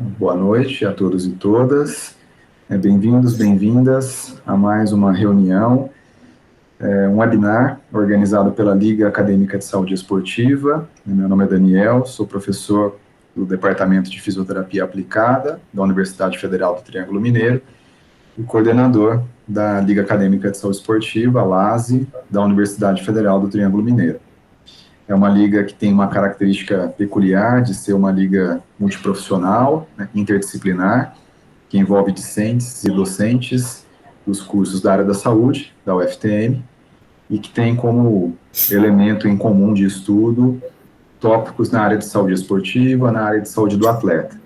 Boa noite a todos e todas. Bem-vindos, bem-vindas a mais uma reunião, um webinar organizado pela Liga Acadêmica de Saúde Esportiva. Meu nome é Daniel, sou professor do Departamento de Fisioterapia Aplicada da Universidade Federal do Triângulo Mineiro e coordenador da Liga Acadêmica de Saúde Esportiva, a LASE, da Universidade Federal do Triângulo Mineiro. É uma liga que tem uma característica peculiar de ser uma liga multiprofissional, interdisciplinar, que envolve discentes e docentes dos cursos da área da saúde, da UFTM, e que tem como elemento em comum de estudo tópicos na área de saúde esportiva, na área de saúde do atleta.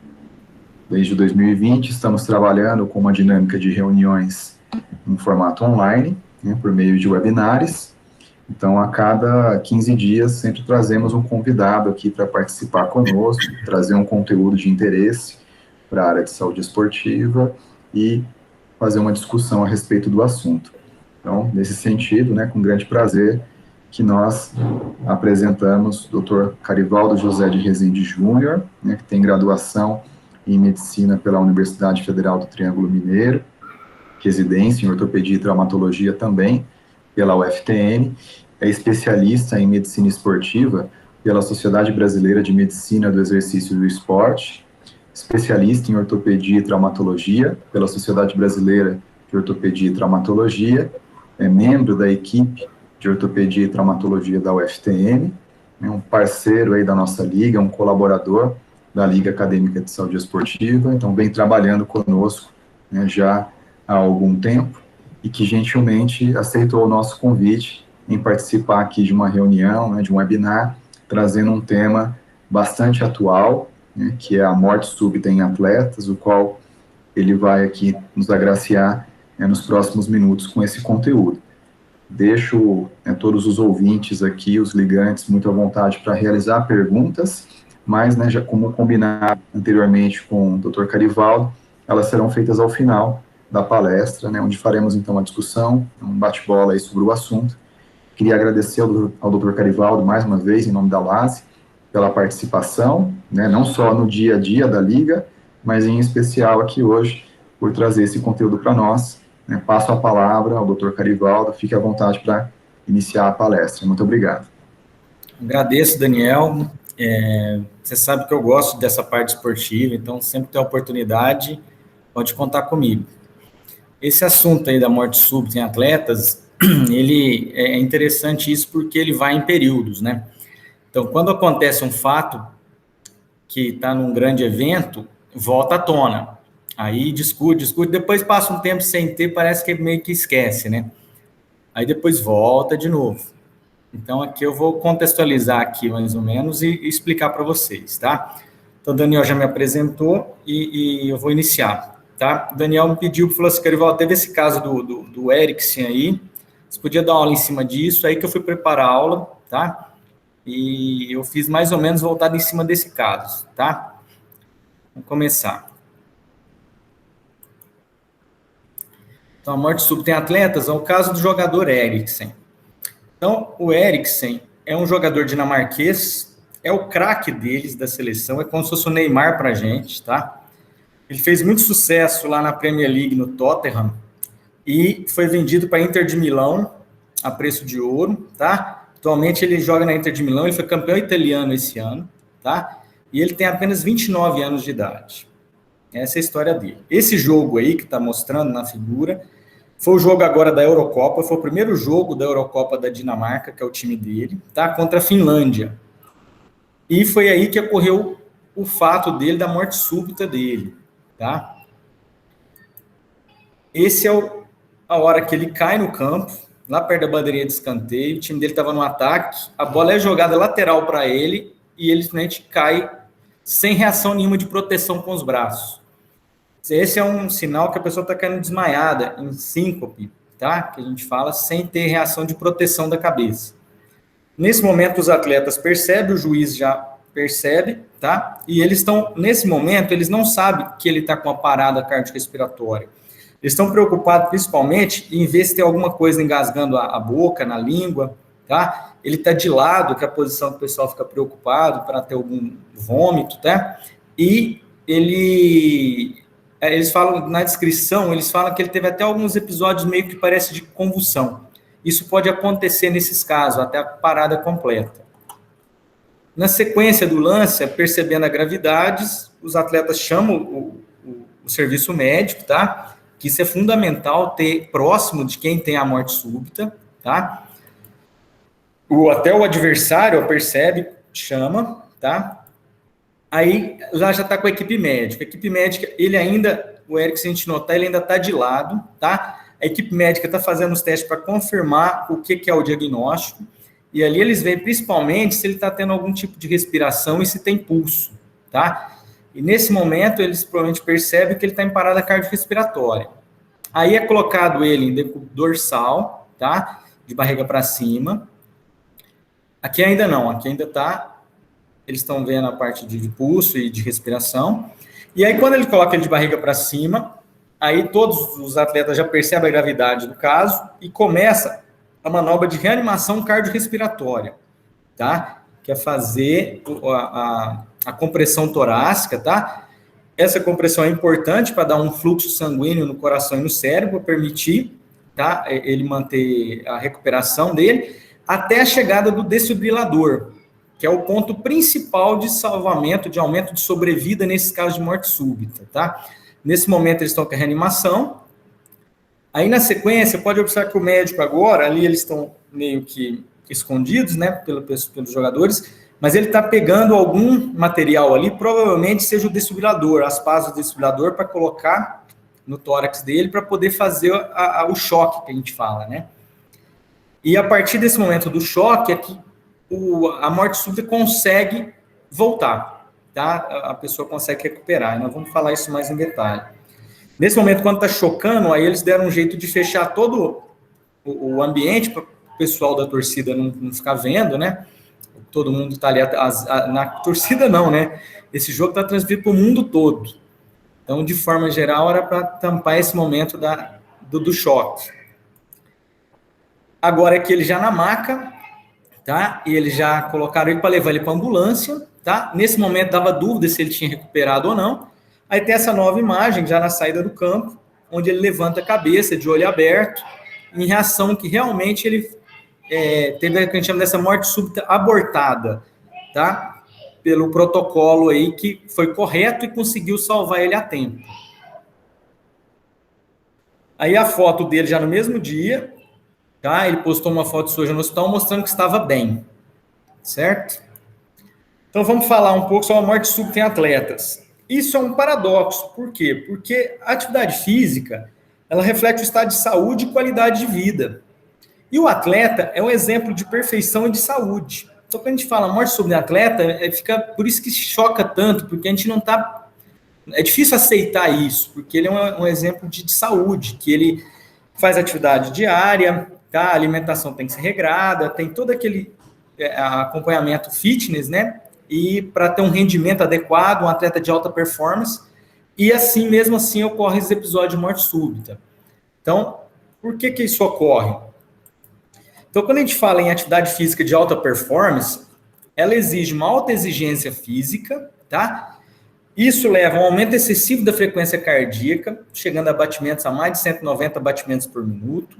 Desde 2020, estamos trabalhando com uma dinâmica de reuniões em formato online, por meio de webinários. Então, a cada 15 dias, sempre trazemos um convidado aqui para participar conosco, trazer um conteúdo de interesse para a área de saúde esportiva e fazer uma discussão a respeito do assunto. Então, nesse sentido, com grande prazer, que nós apresentamos o Dr. Carivaldo José de Rezende Júnior, que tem graduação em Medicina pela Universidade Federal do Triângulo Mineiro, residência em Ortopedia e Traumatologia também, pela UFTM, é especialista em Medicina Esportiva pela Sociedade Brasileira de Medicina do Exercício e do Esporte, especialista em Ortopedia e Traumatologia pela Sociedade Brasileira de Ortopedia e Traumatologia, é membro da equipe de Ortopedia e Traumatologia da UFTM, é um parceiro aí da nossa liga, um colaborador da Liga Acadêmica de Saúde Esportiva, então vem trabalhando conosco já há algum tempo, e que gentilmente aceitou o nosso convite em participar aqui de uma reunião, de um webinar, trazendo um tema bastante atual, que é a morte súbita em atletas, o qual ele vai aqui nos agraciar nos próximos minutos com esse conteúdo. Deixo todos os ouvintes aqui, os ligantes, muito à vontade para realizar perguntas, mas, já como combinado anteriormente com o Dr. Carivaldo, elas serão feitas ao final da palestra, onde faremos então a discussão, um bate-bola aí sobre o assunto. Queria agradecer ao Dr. Carivaldo, mais uma vez, em nome da LASE, pela participação, não só no dia a dia da Liga, mas em especial aqui hoje, por trazer esse conteúdo para nós. Passo a palavra ao Dr. Carivaldo, fique à vontade para iniciar a palestra. Muito obrigado. Agradeço, Daniel. Você sabe que eu gosto dessa parte esportiva, então sempre tem a oportunidade, pode contar comigo. Esse assunto aí da morte súbita em atletas, ele é interessante isso porque ele vai em períodos, né? Então, quando acontece um fato que está num grande evento, volta à tona. Aí discute, depois passa um tempo sem ter, parece que meio que esquece, né? Aí depois volta de novo. Então, aqui eu vou contextualizar aqui mais ou menos e explicar para vocês, tá? Então, o Daniel já me apresentou e eu vou iniciar, tá? O Daniel me pediu, falou assim, Carivaldo, teve esse caso do Eriksen aí, você podia dar uma aula em cima disso, aí que eu fui preparar a aula, tá? E eu fiz mais ou menos voltado em cima desse caso, tá? Vamos começar. Então, a morte súbita em atletas é o caso do jogador Eriksen. Então, o Eriksen é um jogador dinamarquês, é o craque deles, da seleção, é como se fosse o Neymar pra gente, tá? Ele fez muito sucesso lá na Premier League, no Tottenham, e foi vendido para a Inter de Milão, a preço de ouro, tá? Atualmente ele joga na Inter de Milão, ele foi campeão italiano esse ano, tá? E ele tem apenas 29 anos de idade. Essa é a história dele. Esse jogo aí que está mostrando na figura foi o jogo agora da Eurocopa, foi o primeiro jogo da Eurocopa da Dinamarca, que é o time dele, tá? Contra a Finlândia. E foi aí que ocorreu o fato dele, da morte súbita dele, tá? Esse é a hora que ele cai no campo, lá perto da bandeirinha de escanteio, o time dele estava no ataque, a bola é jogada lateral para ele e ele simplesmente cai sem reação nenhuma de proteção com os braços. Esse é um sinal que a pessoa está caindo desmaiada, em síncope, tá? Que a gente fala, sem ter reação de proteção da cabeça. Nesse momento, os atletas percebem, o juiz já percebe, tá? E eles estão, nesse momento, eles não sabem que ele está com uma parada cardiorrespiratória. Eles estão preocupados, principalmente, em ver se tem alguma coisa engasgando a boca, na língua, tá? Ele está de lado, que é a posição que o pessoal fica preocupado para ter algum vômito, tá? E eles falam, na descrição, eles falam que ele teve até alguns episódios meio que parece de convulsão. Isso pode acontecer nesses casos, até a parada completa. Na sequência do lance, percebendo a gravidade, os atletas chamam o serviço médico, tá? Que isso é fundamental ter próximo de quem tem a morte súbita, tá? Até o adversário percebe, chama, tá? Aí lá já está com a equipe médica. A equipe médica, o Eric, se a gente notar, ele ainda está de lado, tá? A equipe médica está fazendo os testes para confirmar o que é o diagnóstico. E ali eles veem principalmente se ele está tendo algum tipo de respiração e se tem pulso, tá? E nesse momento eles provavelmente percebem que ele está em parada cardiorrespiratória. Aí é colocado ele em decúbito dorsal, tá? De barriga para cima. Aqui ainda não, aqui ainda está. Eles estão vendo a parte de pulso e de respiração. E aí, quando ele coloca ele de barriga para cima, aí todos os atletas já percebem a gravidade do caso e começa a manobra de reanimação cardiorrespiratória, tá? Que é fazer a compressão torácica, tá? Essa compressão é importante para dar um fluxo sanguíneo no coração e no cérebro, para permitir, tá? Ele manter a recuperação dele, até a chegada do desfibrilador, que é o ponto principal de salvamento, de aumento de sobrevida nesses casos de morte súbita, tá? Nesse momento eles estão com a reanimação. Aí na sequência, pode observar que o médico agora, ali eles estão meio que escondidos, né, pelos jogadores, mas ele está pegando algum material ali, provavelmente seja o desfibrilador, as pás do desfibrilador, para colocar no tórax dele, para poder fazer o choque que a gente fala, né? E a partir desse momento do choque é que a morte súbita consegue voltar, tá? A pessoa consegue recuperar. Nós vamos falar isso mais em detalhe. Nesse momento, quando está chocando, aí eles deram um jeito de fechar todo o ambiente para o pessoal da torcida não ficar vendo, né? Todo mundo está ali, na torcida não, né? Esse jogo está transmitido para o mundo todo. Então, de forma geral, era para tampar esse momento do choque. Agora é que ele já na maca, tá? E eles já colocaram ele para levar ele para a ambulância, tá? Nesse momento dava dúvida se ele tinha recuperado ou não. Aí tem essa nova imagem, já na saída do campo, onde ele levanta a cabeça, de olho aberto, em reação que realmente ele teve o que a gente chama dessa morte súbita abortada, tá? Pelo protocolo aí que foi correto e conseguiu salvar ele a tempo. Aí a foto dele já no mesmo dia, tá? Ele postou uma foto sua no hospital mostrando que estava bem, certo? Então vamos falar um pouco sobre a morte súbita em atletas. Isso é um paradoxo, por quê? Porque a atividade física, ela reflete o estado de saúde e qualidade de vida. E o atleta é um exemplo de perfeição e de saúde. Então, quando a gente fala morte súbita em atleta, fica por isso que choca tanto, porque a gente não está... É difícil aceitar isso, porque ele é um exemplo de saúde, que ele faz atividade diária, tá? A alimentação tem que ser regrada, tem todo aquele acompanhamento fitness, né? E para ter um rendimento adequado, um atleta de alta performance, e assim, mesmo assim, ocorre esse episódio de morte súbita. Então, por que isso ocorre? Então, quando a gente fala em atividade física de alta performance, ela exige uma alta exigência física, tá? Isso leva a um aumento excessivo da frequência cardíaca, chegando a batimentos a mais de 190 batimentos por minuto,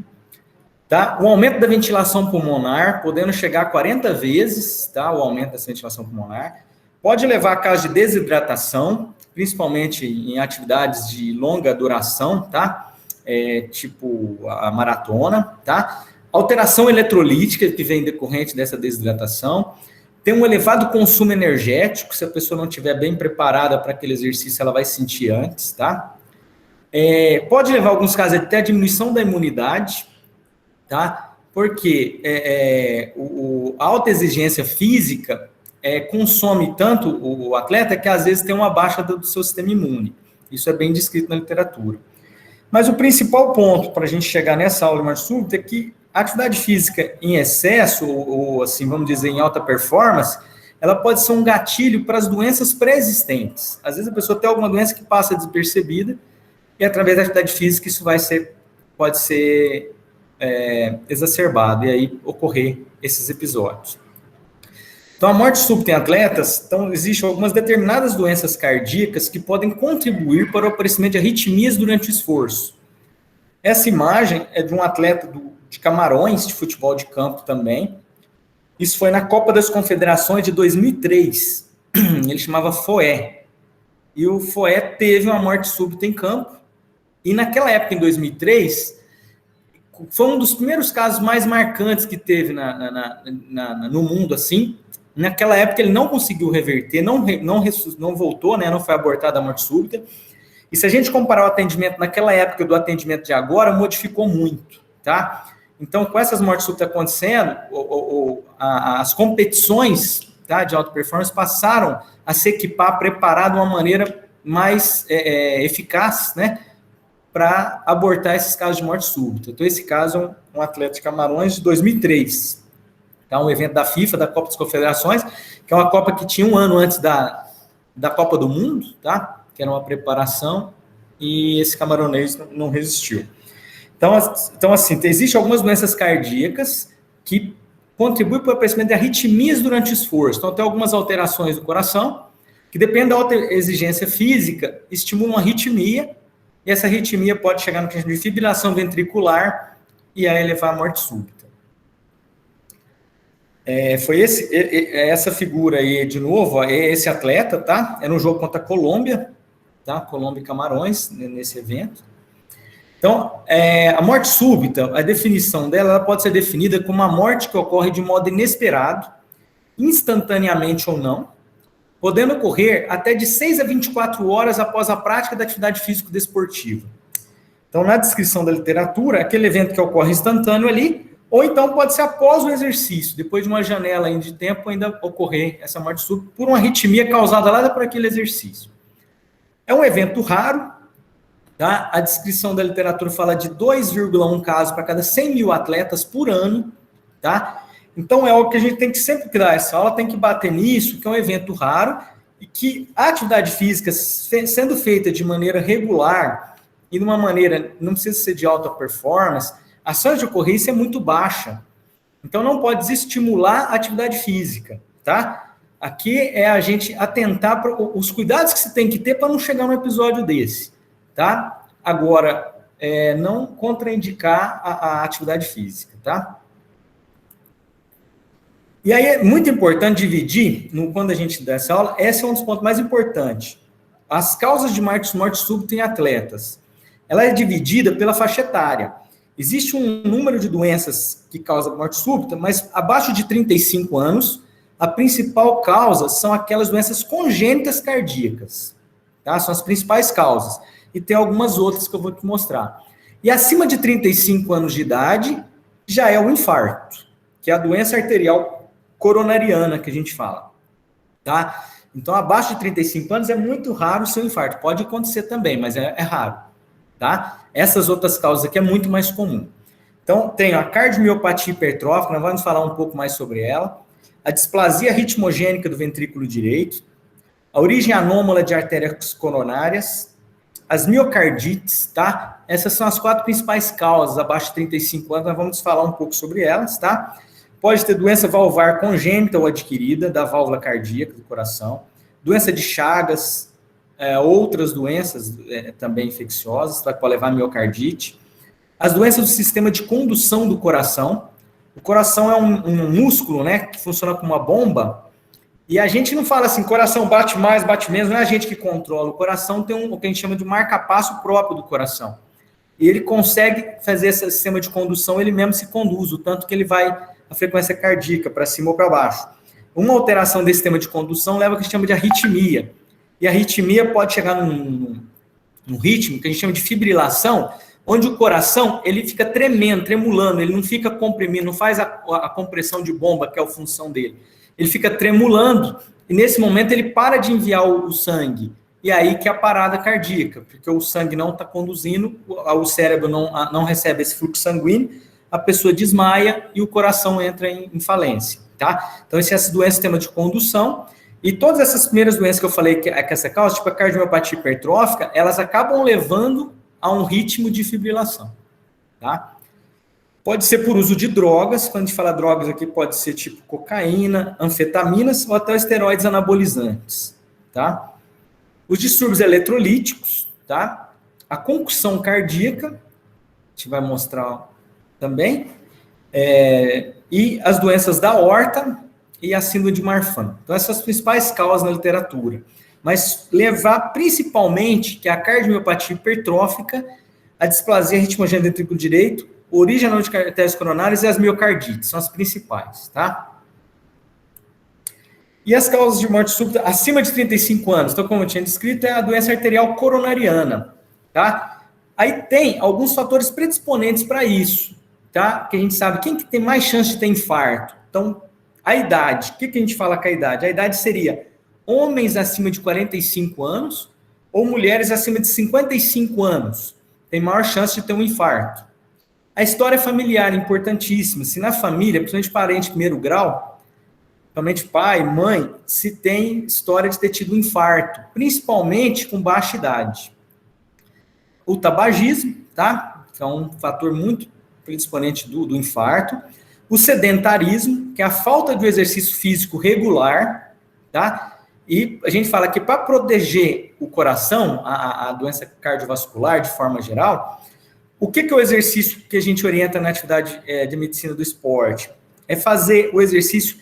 tá? O aumento da ventilação pulmonar, podendo chegar a 40 vezes, tá? O aumento dessa ventilação pulmonar. Pode levar a casos de desidratação, principalmente em atividades de longa duração, tá? Tipo a maratona, tá? Alteração eletrolítica que vem decorrente dessa desidratação. Tem um elevado consumo energético, se a pessoa não estiver bem preparada para aquele exercício, ela vai sentir antes, tá? Pode levar, em alguns casos, até a diminuição da imunidade, tá? Porque a alta exigência física consome tanto o atleta que, às vezes, tem uma baixa do seu sistema imune. Isso é bem descrito na literatura. Mas o principal ponto para a gente chegar nessa aula de morte súbita é que a atividade física em excesso, ou assim, vamos dizer, em alta performance, ela pode ser um gatilho para as doenças pré-existentes. Às vezes a pessoa tem alguma doença que passa despercebida e através da atividade física isso pode ser exacerbado e aí ocorrer esses episódios. Então Então, a morte súbita em atletas, então, existem algumas determinadas doenças cardíacas que podem contribuir para o aparecimento de arritmias durante o esforço. Essa imagem é de um atleta de Camarões, de futebol de campo também. Isso foi na Copa das Confederações de 2003. Ele chamava Foé. E o Foé teve uma morte súbita em campo. E naquela época, em 2003, foi um dos primeiros casos mais marcantes que teve no mundo, assim. Naquela época, ele não conseguiu reverter, não voltou, né, não foi abortada a morte súbita. E se a gente comparar o atendimento naquela época do atendimento de agora, modificou muito, tá? Então, com essas mortes súbitas acontecendo, as competições, tá, de alta performance passaram a se equipar, preparar de uma maneira mais eficaz, né, para abortar esses casos de morte súbita. Então, esse caso é um atleta de Camarões de 2003. Tá, um evento da FIFA, da Copa das Confederações, que é uma Copa que tinha um ano antes da Copa do Mundo, tá? Que era uma preparação, e esse camaronês não resistiu. Então, assim, existem algumas doenças cardíacas que contribuem para o aparecimento de arritmias durante o esforço. Então, tem algumas alterações do coração, que dependem da alta exigência física, estimulam uma arritmia, e essa arritmia pode chegar no que a gente chama de fibrilação ventricular, e aí levar à morte súbita. Foi essa figura aí, de novo, esse atleta, tá? Era um jogo contra a Colômbia, tá? Colômbia e Camarões, nesse evento. Então, a morte súbita, a definição dela, ela pode ser definida como uma morte que ocorre de modo inesperado, instantaneamente ou não, podendo ocorrer até de 6 a 24 horas após a prática da atividade físico-desportiva. Então, na descrição da literatura, aquele evento que ocorre instantâneo ali, ou então pode ser após o exercício, depois de uma janela de tempo ainda ocorrer essa morte súbita por uma arritmia causada lá por aquele exercício. É um evento raro, tá? A descrição da literatura fala de 2,1 casos para cada 100 mil atletas por ano, tá? Então é algo que a gente tem que sempre que dar essa aula, tem que bater nisso, que é um evento raro, e que a atividade física sendo feita de maneira regular, e de uma maneira, não precisa ser de alta performance, a chance de ocorrência é muito baixa. Então, não pode desestimular a atividade física, tá? Aqui é a gente atentar para os cuidados que se tem que ter para não chegar num episódio desse, tá? Agora, não contraindicar a atividade física, tá? E aí é muito importante dividir, quando a gente dá essa aula, esse é um dos pontos mais importantes. As causas de morte súbita em atletas. Ela é dividida pela faixa etária. Existe um número de doenças que causam morte súbita, mas abaixo de 35 anos, a principal causa são aquelas doenças congênitas cardíacas, tá? São as principais causas. E tem algumas outras que eu vou te mostrar. E acima de 35 anos de idade, já é o infarto, que é a doença arterial coronariana que a gente fala, tá? Então, abaixo de 35 anos é muito raro o seu infarto. Pode acontecer também, mas é raro, tá? Essas outras causas aqui é muito mais comum. Então, tem a cardiomiopatia hipertrófica, nós vamos falar um pouco mais sobre ela, a displasia ritmogênica do ventrículo direito, a origem anômala de artérias coronárias, as miocardites, tá? Essas são as 4 principais causas abaixo de 35 anos, nós vamos falar um pouco sobre elas, tá? Pode ter doença valvar congênita ou adquirida da válvula cardíaca do coração, doença de Chagas, outras doenças também infecciosas, tá? Pode levar a miocardite, as doenças do sistema de condução do coração. O coração é um músculo, né, que funciona como uma bomba, e a gente não fala assim, coração bate mais, bate menos, não é a gente que controla. O coração tem o que a gente chama de marca-passo próprio do coração. E ele consegue fazer esse sistema de condução, ele mesmo se conduz, o tanto que ele vai a frequência cardíaca para cima ou para baixo. Uma alteração desse sistema de condução leva ao que a gente chama de arritmia. E a arritmia pode chegar num ritmo que a gente chama de fibrilação, onde o coração ele fica tremendo, tremulando, ele não fica comprimindo, não faz a compressão de bomba, que é a função dele. Ele fica tremulando, e nesse momento ele para de enviar o sangue. E aí que é a parada cardíaca, porque o sangue não está conduzindo, o cérebro não recebe esse fluxo sanguíneo, a pessoa desmaia e o coração entra em falência, tá? Então, essa doença é sistema de condução, e todas essas primeiras doenças que eu falei que essa causa, tipo a cardiomiopatia hipertrófica, elas acabam levando a um ritmo de fibrilação, tá? Pode ser por uso de drogas, quando a gente fala drogas aqui, pode ser tipo cocaína, anfetaminas ou até esteroides anabolizantes, tá? Os distúrbios eletrolíticos, tá? A concussão cardíaca, a gente vai mostrar também, e as doenças da aorta e a síndrome de Marfan. Então, essas são as principais causas na literatura. Mas levar principalmente que a cardiomiopatia hipertrófica, a displasia ritmogênica do ventrículo direito, origem não de artérias coronárias e as miocardites, são as principais, tá? E as causas de morte súbita acima de 35 anos, então, como eu tinha descrito, é a doença arterial coronariana, tá? Aí tem alguns fatores predisponentes para isso, tá? Que a gente sabe, quem que tem mais chance de ter infarto? Então, a idade, o que a gente fala com a idade? A idade seria homens acima de 45 anos ou mulheres acima de 55 anos, tem maior chance de ter um infarto. A história familiar é importantíssima. Se na família, principalmente parente de primeiro grau, principalmente pai, mãe, se tem história de ter tido um infarto, principalmente com baixa idade. O tabagismo, tá? Que é um fator muito predisponente do infarto. O sedentarismo, que é a falta de exercício físico regular, tá? E a gente fala que para proteger o coração, a doença cardiovascular de forma geral, o que é o exercício que a gente orienta na atividade de medicina do esporte? É fazer o exercício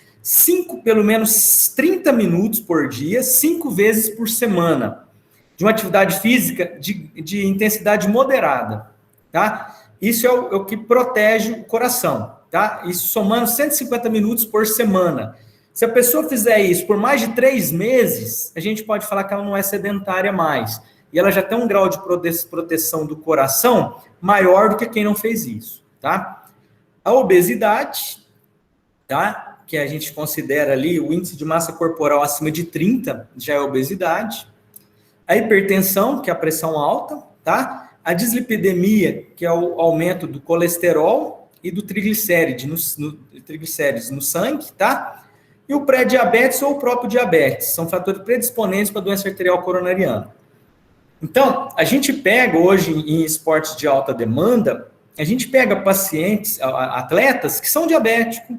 pelo menos 30 minutos por dia, 5 vezes por semana, de uma atividade física de intensidade moderada, tá? Isso é o que protege o coração, tá? Isso somando 150 minutos por semana. Se a pessoa fizer isso por mais de 3 meses, a gente pode falar que ela não é sedentária mais. E ela já tem um grau de proteção do coração maior do que quem não fez isso, tá? A obesidade, tá? Que a gente considera ali o índice de massa corporal acima de 30, já é obesidade. A hipertensão, que é a pressão alta, tá? A dislipidemia, que é o aumento do colesterol e do triglicérides no sangue, tá? E o pré-diabetes ou o próprio diabetes, são fatores predisponentes para a doença arterial coronariana. Então, a gente pega hoje em esportes de alta demanda, a gente pega pacientes, atletas que são diabéticos,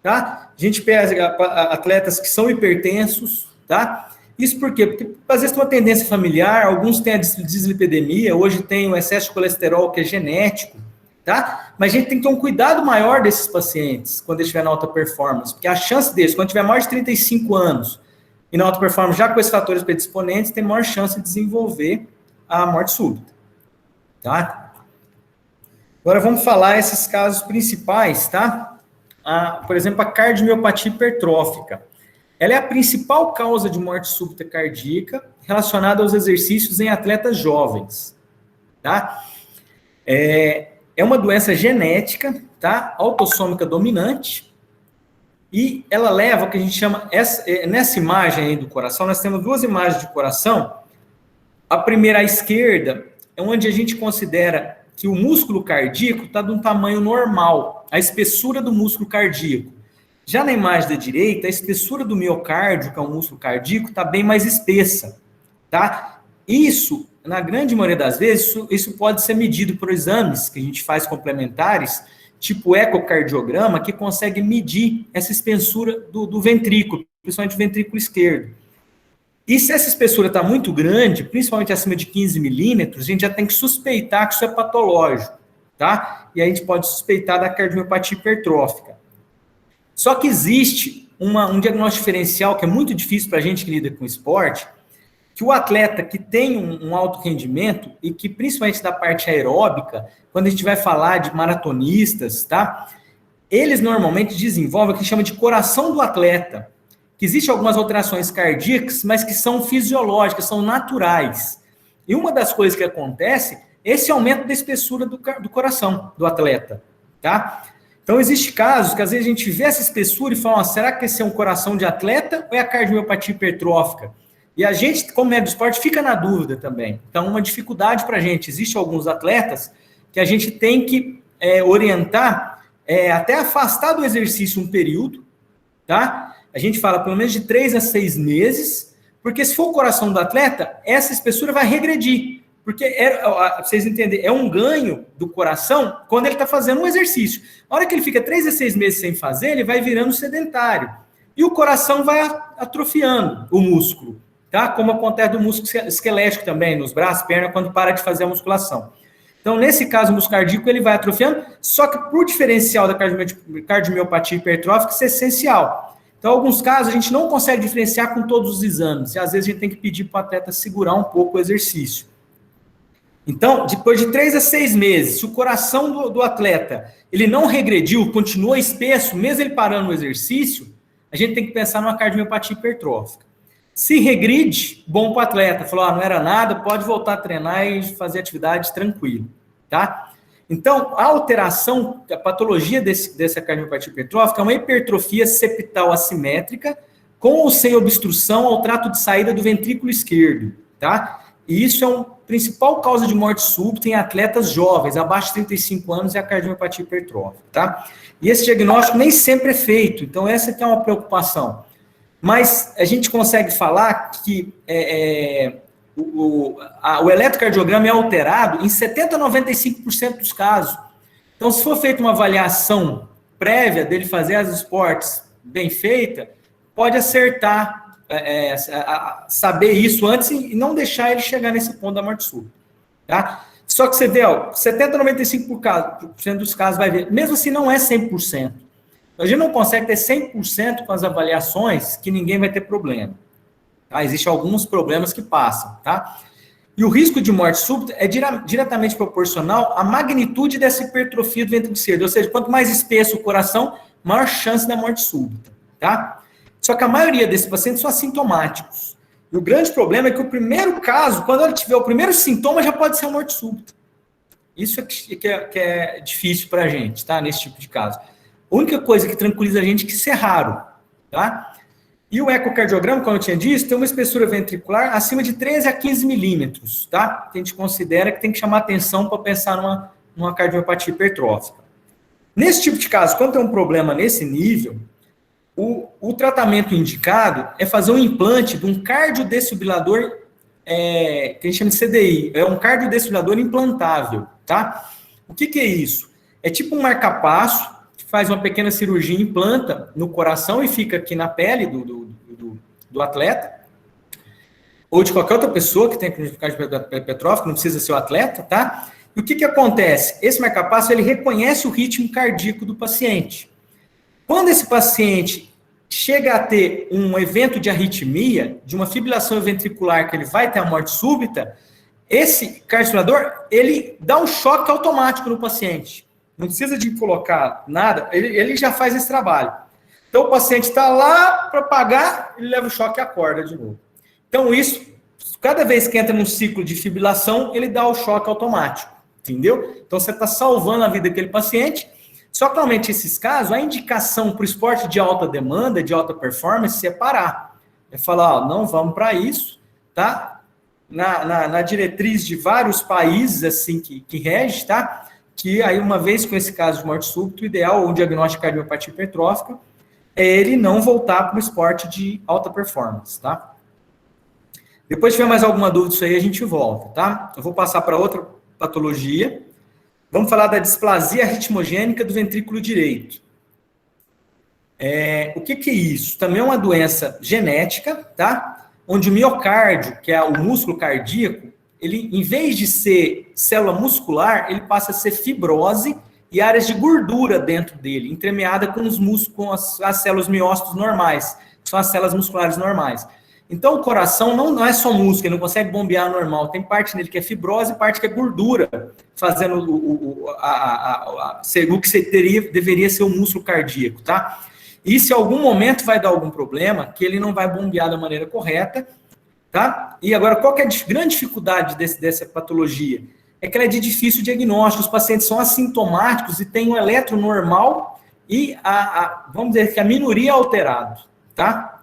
tá? A gente pega atletas que são hipertensos, tá? Isso por quê? Porque às vezes tem uma tendência familiar, alguns têm a dislipidemia, hoje tem o excesso de colesterol que é genético, tá? Mas a gente tem que ter um cuidado maior desses pacientes quando eles estiverem na alta performance, porque a chance deles, quando tiver mais de 35 anos, e na alta performance, já com esses fatores predisponentes, tem maior chance de desenvolver a morte súbita, tá? Agora vamos falar esses casos principais, tá? Por exemplo, a cardiomiopatia hipertrófica. Ela é a principal causa de morte súbita cardíaca relacionada aos exercícios em atletas jovens, tá? É uma doença genética, tá? Autossômica dominante, e ela leva o que a gente chama, nessa imagem aí do coração, nós temos 2 imagens de coração. A primeira à esquerda é onde a gente considera que o músculo cardíaco está de um tamanho normal, a espessura do músculo cardíaco. Já na imagem da direita, a espessura do miocárdio, que é o músculo cardíaco, está bem mais espessa, tá? Isso, na grande maioria das vezes, isso pode ser medido por exames que a gente faz complementares, tipo ecocardiograma, que consegue medir essa espessura do ventrículo, principalmente o ventrículo esquerdo. E se essa espessura está muito grande, principalmente acima de 15 milímetros, a gente já tem que suspeitar que isso é patológico, tá? E aí a gente pode suspeitar da cardiomiopatia hipertrófica. Só que existe um diagnóstico diferencial que é muito difícil para a gente que lida com esporte, que o atleta que tem um alto rendimento e que principalmente da parte aeróbica, quando a gente vai falar de maratonistas, tá? Eles normalmente desenvolvem o que chama de coração do atleta, que existem algumas alterações cardíacas, mas que são fisiológicas, são naturais. E uma das coisas que acontece é esse aumento da espessura do coração do atleta, tá? Então, existe casos que às vezes a gente vê essa espessura e fala, será que esse é um coração de atleta ou é a cardiomiopatia hipertrófica? E a gente, como médico do esporte, fica na dúvida também. Então, uma dificuldade para a gente. Existem alguns atletas que a gente tem que orientar, até afastar do exercício um período, tá? A gente fala pelo menos de 3 a 6 meses, porque se for o coração do atleta, essa espessura vai regredir, Porque, pra vocês entenderem, é um ganho do coração quando ele está fazendo um exercício. A hora que ele fica 3 a 6 meses sem fazer, ele vai virando sedentário. E o coração vai atrofiando o músculo, tá? Como acontece do músculo esquelético também, nos braços, perna, quando para de fazer a musculação. Então, nesse caso, o músculo cardíaco, ele vai atrofiando, só que para o diferencial da cardiomiopatia hipertrófica, isso é essencial. Então, em alguns casos, a gente não consegue diferenciar com todos os exames, e às vezes a gente tem que pedir para o atleta segurar um pouco o exercício. Então, depois de 3 a 6 meses, se o coração do atleta ele não regrediu, continua espesso, mesmo ele parando o exercício, a gente tem que pensar numa cardiomiopatia hipertrófica. Se regride, bom para o atleta. Falou, não era nada, pode voltar a treinar e fazer atividade tranquilo, tá? Então, a alteração, a patologia dessa cardiomiopatia hipertrófica é uma hipertrofia septal assimétrica com ou sem obstrução ao trato de saída do ventrículo esquerdo, tá? E isso é uma principal causa de morte súbita em atletas jovens, abaixo de 35 anos, é a cardiomiopatia hipertrófica, tá? E esse diagnóstico nem sempre é feito, então essa que é uma preocupação. Mas a gente consegue falar que o eletrocardiograma é alterado em 70% a 95% dos casos. Então, se for feita uma avaliação prévia dele fazer as esportes bem feita, pode acertar, saber isso antes e não deixar ele chegar nesse ponto da morte súbita. Tá? Só que você vê, 70% a 95% dos casos vai ver, mesmo assim não é 100%. A gente não consegue ter 100% com as avaliações que ninguém vai ter problema. Tá? Existem alguns problemas que passam, tá? E o risco de morte súbita é diretamente proporcional à magnitude dessa hipertrofia do ventrículo esquerdo. Ou seja, quanto mais espesso o coração, maior chance da morte súbita, tá? Só que a maioria desses pacientes são assintomáticos. E o grande problema é que o primeiro caso, quando ele tiver o primeiro sintoma, já pode ser a morte súbita. Isso que é difícil para a gente, tá? Nesse tipo de caso. A única coisa que tranquiliza a gente é que isso é raro, tá? E o ecocardiograma, como eu tinha dito, tem uma espessura ventricular acima de 13 a 15 milímetros, tá? Que a gente considera que tem que chamar atenção para pensar numa cardiomiopatia hipertrófica. Nesse tipo de caso, quando tem um problema nesse nível, o tratamento indicado é fazer um implante de um cardiodesfibrilador, que a gente chama de CDI, é um cardiodesfibrilador implantável, tá? O que é isso? É tipo um marca-passo, faz uma pequena cirurgia, implanta no coração e fica aqui na pele do atleta, ou de qualquer outra pessoa que tenha cardiomiopatia hipertrófica, não precisa ser o atleta, tá? E o que acontece? Esse marca-passo, ele reconhece o ritmo cardíaco do paciente. Quando esse paciente chega a ter um evento de arritmia, de uma fibrilação ventricular, que ele vai ter a morte súbita, esse cardiodesfibrilador, ele dá um choque automático no paciente. Não precisa de colocar nada, ele já faz esse trabalho. Então, o paciente está lá para pagar, ele leva o choque e acorda de novo. Então, isso, cada vez que entra num ciclo de fibrilação, ele dá o choque automático, entendeu? Então, você está salvando a vida daquele paciente. Só que, normalmente, nesses casos, a indicação para o esporte de alta demanda, de alta performance, é parar. É falar, não vamos para isso, tá? Na diretriz de vários países, assim, que rege, tá? Que aí, uma vez com esse caso de morte súbita, o ideal, ou diagnóstico de cardiomiopatia hipertrófica, é ele não voltar para o esporte de alta performance, tá? Depois, se tiver mais alguma dúvida disso aí, a gente volta, tá? Eu vou passar para outra patologia. Vamos falar da displasia ritmogênica do ventrículo direito. O que é isso? Também é uma doença genética, tá? Onde o miocárdio, que é o músculo cardíaco, ele, em vez de ser célula muscular, ele passa a ser fibrose e áreas de gordura dentro dele, entremeada com os músculos, com as células miócitos normais, que são as células musculares normais. Então, o coração não é só músculo, ele não consegue bombear normal. Tem parte nele que é fibrose e parte que é gordura, fazendo o que deveria ser o músculo cardíaco, tá? E se em algum momento vai dar algum problema, que ele não vai bombear da maneira correta, tá? E agora, qual que é a grande dificuldade dessa patologia? É que ela é de difícil diagnóstico, os pacientes são assintomáticos e têm um eletro normal e, vamos dizer que a minoria é alterado, tá?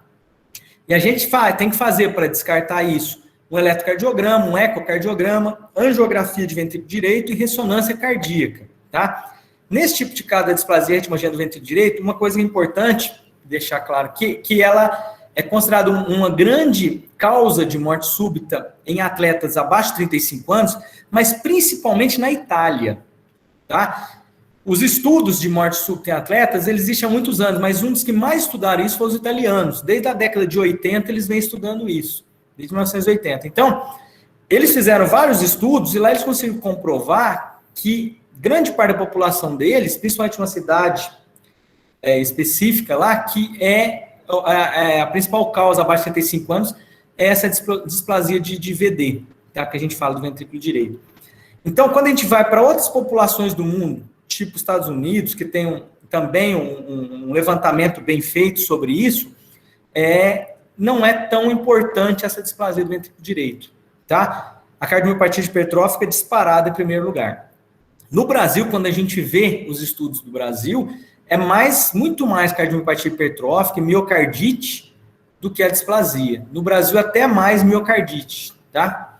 E a gente tem que fazer para descartar isso um eletrocardiograma, um ecocardiograma, angiografia de ventrículo direito e ressonância cardíaca, tá? Nesse tipo de caso da displasia ritmogênica do ventrículo direito, uma coisa importante deixar claro que ela é considerada uma grande causa de morte súbita em atletas abaixo de 35 anos, mas principalmente na Itália, tá? Os estudos de morte súbita em atletas, eles existem há muitos anos, mas um dos que mais estudaram isso foram os italianos. Desde a década de 80, eles vêm estudando isso, desde 1980. Então, eles fizeram vários estudos e lá eles conseguiram comprovar que grande parte da população deles, principalmente uma cidade específica lá, que a principal causa abaixo de 35 anos é essa displasia de VD, tá? Que a gente fala do ventrículo direito. Então, quando a gente vai para outras populações do mundo, tipo Estados Unidos, que tem também um levantamento bem feito sobre isso, não é tão importante essa displasia do ventrículo direito, tá? A cardiomiopatia hipertrófica é disparada em primeiro lugar. No Brasil, quando a gente vê os estudos do Brasil, muito mais cardiomiopatia hipertrófica e miocardite do que a displasia. No Brasil, até mais miocardite, tá?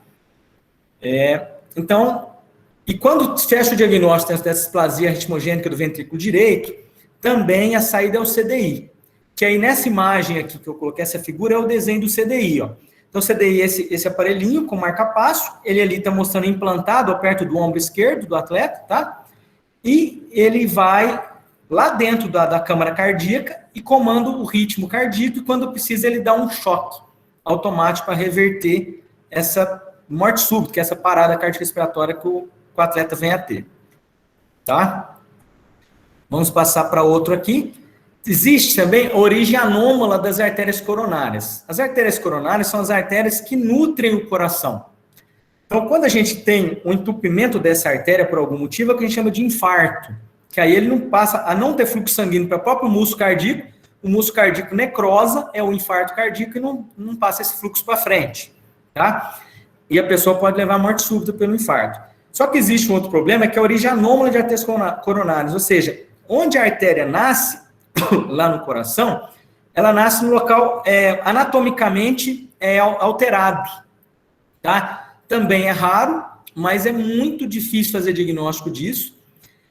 Então, e quando fecha o diagnóstico dessa displasia ritmogênica do ventrículo direito, também a saída é o CDI, que aí nessa imagem aqui que eu coloquei, essa figura é o desenho do CDI, ó. Então, o CDI é esse aparelhinho com marca-passo, ele ali está mostrando implantado perto do ombro esquerdo do atleta, tá? E ele vai lá dentro da câmara cardíaca e comanda o ritmo cardíaco, e quando precisa ele dá um choque automático para reverter essa morte súbita, que é essa parada cardiorrespiratória que o atleta vem a ter, tá? Vamos passar para outro aqui. Existe também a origem anômala das artérias coronárias. As artérias coronárias são as artérias que nutrem o coração. Então, quando a gente tem um entupimento dessa artéria por algum motivo, é o que a gente chama de infarto, que aí ele não passa a não ter fluxo sanguíneo para o próprio músculo cardíaco, o músculo cardíaco necrosa, é o infarto cardíaco, e não passa esse fluxo para frente, tá? E a pessoa pode levar a morte súbita pelo infarto. Só que existe um outro problema, que é a origem anômala de artérias coronárias, ou seja, onde a artéria nasce, lá no coração, ela nasce no local anatomicamente alterado, tá? Também é raro, mas é muito difícil fazer diagnóstico disso.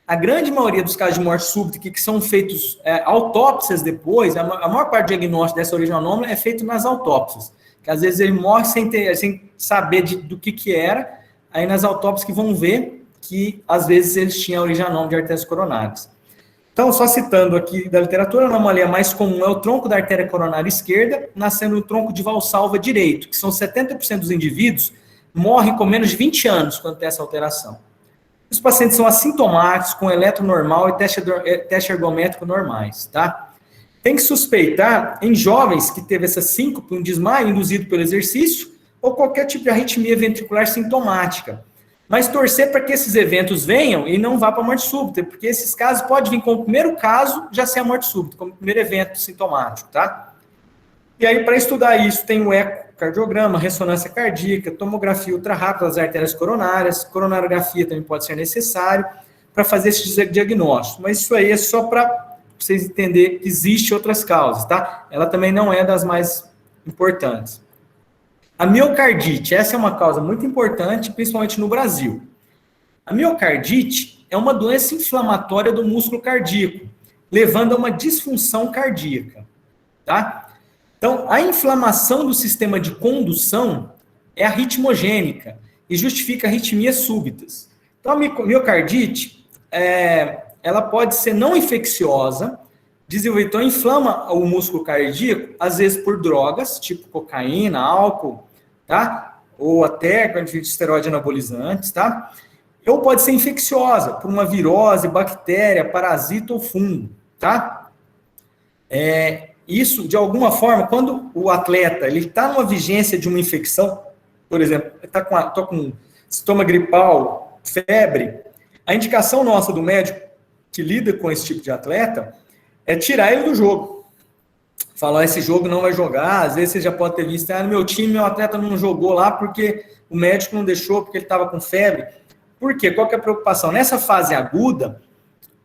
A grande maioria dos casos de morte súbita que são feitos autópsias depois, a maior parte do diagnóstico dessa origem anômala é feito nas autópsias, que às vezes ele morre sem saber do que era, aí nas autópsias que vão ver que às vezes eles tinham a origem anômala de artérias coronárias. Então, só citando aqui da literatura, a anomalia mais comum é o tronco da artéria coronária esquerda, nascendo no tronco de Valsalva direito, que são 70% dos indivíduos morrem com menos de 20 anos quando tem essa alteração. Os pacientes são assintomáticos, com eletro normal e teste ergométrico normais, tá? Tem que suspeitar em jovens que teve essa síncope, um desmaio induzido pelo exercício, ou qualquer tipo de arritmia ventricular sintomática. Mas torcer para que esses eventos venham e não vá para a morte súbita, porque esses casos podem vir como primeiro caso, já ser a morte súbita, como primeiro evento sintomático, tá? E aí, para estudar isso, tem o ecocardiograma, ressonância cardíaca, tomografia ultra-rápida das artérias coronárias, coronarografia também pode ser necessário para fazer esse diagnóstico. Mas isso aí é só para vocês entenderem que existem outras causas, tá? Ela também não é das mais importantes. A miocardite, essa é uma causa muito importante, principalmente no Brasil. A miocardite é uma doença inflamatória do músculo cardíaco, levando a uma disfunção cardíaca, tá? Então, a inflamação do sistema de condução é arritmogênica e justifica arritmias súbitas. Então, a miocardite, ela pode ser não infecciosa, então inflama o músculo cardíaco, às vezes por drogas, tipo cocaína, álcool, tá? Ou até com esteroides anabolizantes, tá? Ou pode ser infecciosa, por uma virose, bactéria, parasita ou fungo, tá? Isso, de alguma forma, quando o atleta está numa vigência de uma infecção, por exemplo, está com sintoma gripal, febre, a indicação nossa do médico que lida com esse tipo de atleta é tirar ele do jogo. Falar, esse jogo não vai jogar, às vezes você já pode ter visto, no meu time, meu atleta não jogou lá porque o médico não deixou, porque ele estava com febre. Por quê? Qual que é a preocupação? Nessa fase aguda,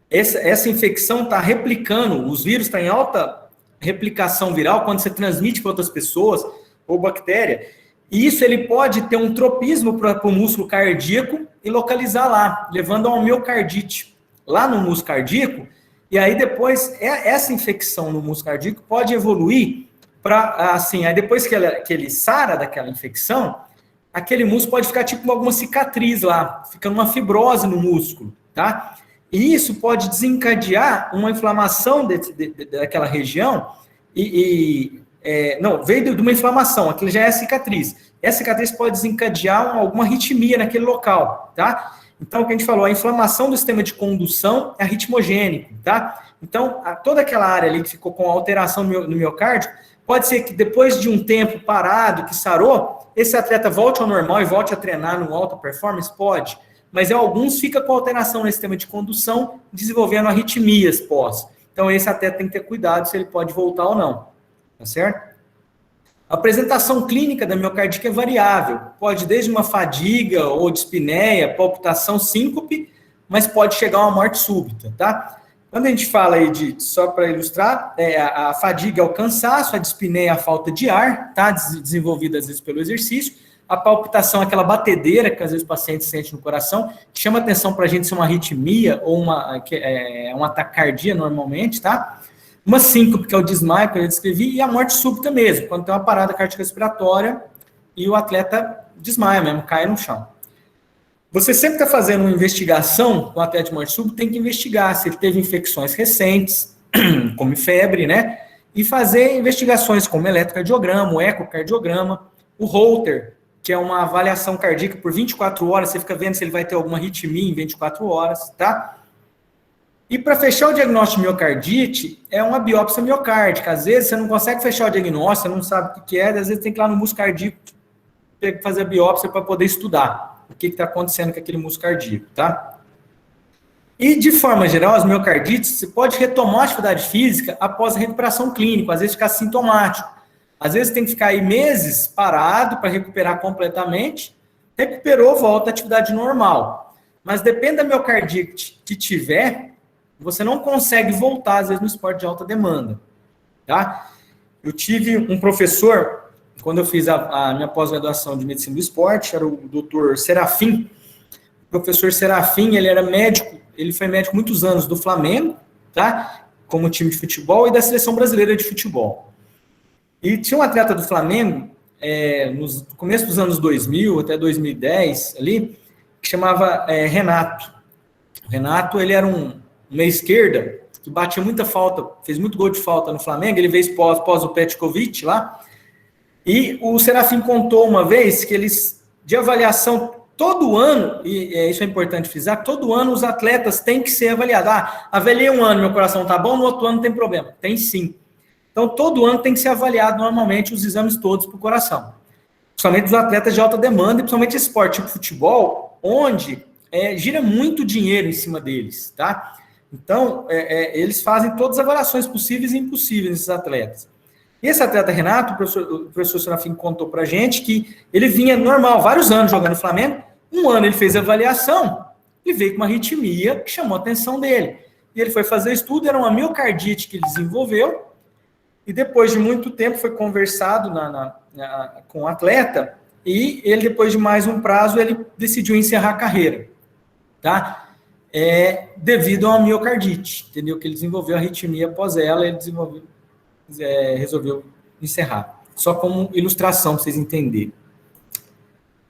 essa infecção está replicando, os vírus estão em alta replicação viral, quando você transmite para outras pessoas, ou bactéria, e isso ele pode ter um tropismo para o músculo cardíaco e localizar lá, levando a uma miocardite lá no músculo cardíaco. E aí depois, essa infecção no músculo cardíaco pode evoluir assim, aí depois que ele sara daquela infecção, aquele músculo pode ficar tipo alguma cicatriz lá, fica uma fibrose no músculo, tá? E isso pode desencadear uma inflamação daquela região não, veio de uma inflamação, aquilo já é cicatriz. Essa cicatriz pode desencadear alguma arritmia naquele local, tá? Então, o que a gente falou, a inflamação do sistema de condução é arritmogênico, tá? Então, toda aquela área ali que ficou com alteração no miocárdio, pode ser que depois de um tempo parado, que sarou, esse atleta volte ao normal e volte a treinar no alta performance? Pode. Mas alguns ficam com alteração no sistema de condução, desenvolvendo arritmias pós. Então, esse atleta tem que ter cuidado se ele pode voltar ou não. Tá certo? A apresentação clínica da miocardite é variável. Pode desde uma fadiga ou dispneia, palpitação, síncope, mas pode chegar a uma morte súbita, tá? Quando a gente fala aí só para ilustrar, a fadiga é o cansaço, a dispneia é a falta de ar, tá? Desenvolvida às vezes pelo exercício. A palpitação é aquela batedeira que às vezes o paciente sente no coração, que chama atenção para a gente se é uma arritmia ou uma taquicardia normalmente, tá? Uma síncope, que é o desmaio, que eu descrevi, e a morte súbita mesmo, quando tem uma parada cardiorrespiratória e o atleta desmaia mesmo, cai no chão. Você sempre está fazendo uma investigação com o atleta de morte súbita, tem que investigar se ele teve infecções recentes, como febre, né? E fazer investigações como eletrocardiograma, o ecocardiograma, o Holter, que é uma avaliação cardíaca por 24 horas, você fica vendo se ele vai ter alguma arritmia em 24 horas, tá? E para fechar o diagnóstico de miocardite, é uma biópsia miocárdica. Às vezes você não consegue fechar o diagnóstico, você não sabe o que é, às vezes tem que ir lá no músculo cardíaco fazer a biópsia para poder estudar o que está acontecendo com aquele músculo cardíaco, tá? E, de forma geral, as miocardites, você pode retomar a atividade física após a recuperação clínica, às vezes ficar sintomático. Às vezes tem que ficar aí meses parado para recuperar completamente. Recuperou, volta à atividade normal. Mas depende da miocardite que tiver, você não consegue voltar, às vezes, no esporte de alta demanda, tá? Eu tive um professor, quando eu fiz a minha pós-graduação de medicina do esporte, era o doutor Serafim. O professor Serafim, ele era médico, ele foi médico muitos anos do Flamengo, tá? Como time de futebol e da seleção brasileira de futebol. E tinha um atleta do Flamengo, no começo dos anos 2000 até 2010, ali, que chamava Renato. O Renato, ele era um meia esquerda, que batia muita falta, fez muito gol de falta no Flamengo, ele veio pós o Petkovic lá, e o Serafim contou uma vez que eles, de avaliação, todo ano, e isso é importante frisar, todo ano os atletas têm que ser avaliados. Avaliei um ano, meu coração tá bom, no outro ano não tem problema. Tem sim. Então, todo ano tem que ser avaliado normalmente os exames todos para o coração. Principalmente os atletas de alta demanda, e principalmente esporte tipo futebol, onde gira muito dinheiro em cima deles, tá? Então, eles fazem todas as avaliações possíveis e impossíveis nesses atletas. E esse atleta Renato, o professor Serafim contou pra gente que ele vinha normal, vários anos jogando no Flamengo, um ano ele fez a avaliação e veio com uma arritmia que chamou a atenção dele. E ele foi fazer estudo, era uma miocardite que ele desenvolveu, e depois de muito tempo foi conversado com o atleta, e ele, depois de mais um prazo, ele decidiu encerrar a carreira, tá? Devido a uma miocardite, entendeu? Que ele desenvolveu a arritmia após ela, ele resolveu encerrar. Só como ilustração, para vocês entenderem.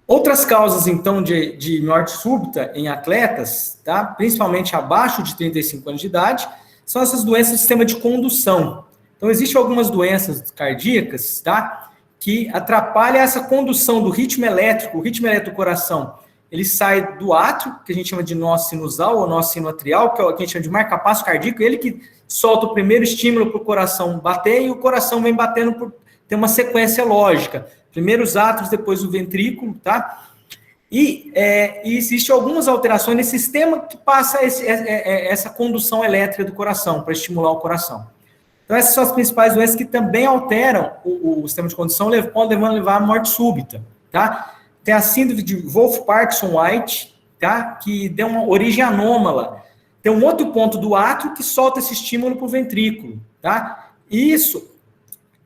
Outras causas, então, de morte súbita em atletas, tá? Principalmente abaixo de 35 anos de idade, são essas doenças do sistema de condução. Então, existem algumas doenças cardíacas, tá? Que atrapalham essa condução do ritmo elétrico, o ritmo elétrico do coração. Ele sai do átrio, que a gente chama de nó sinusal ou nó sinoatrial, que é o que a gente chama de marca-passo cardíaco, ele que solta o primeiro estímulo para o coração bater, e o coração vem batendo tem uma sequência lógica. Primeiro os átrios, depois o ventrículo, tá? E existem algumas alterações nesse sistema que passa essa condução elétrica do coração, para estimular o coração. Então, essas são as principais doenças que também alteram o sistema de condução, podem levar à morte súbita, tá? Tem a síndrome de Wolff-Parkinson-White, tá? Que deu uma origem anômala. Tem um outro ponto do átrio que solta esse estímulo para o ventrículo, tá? E isso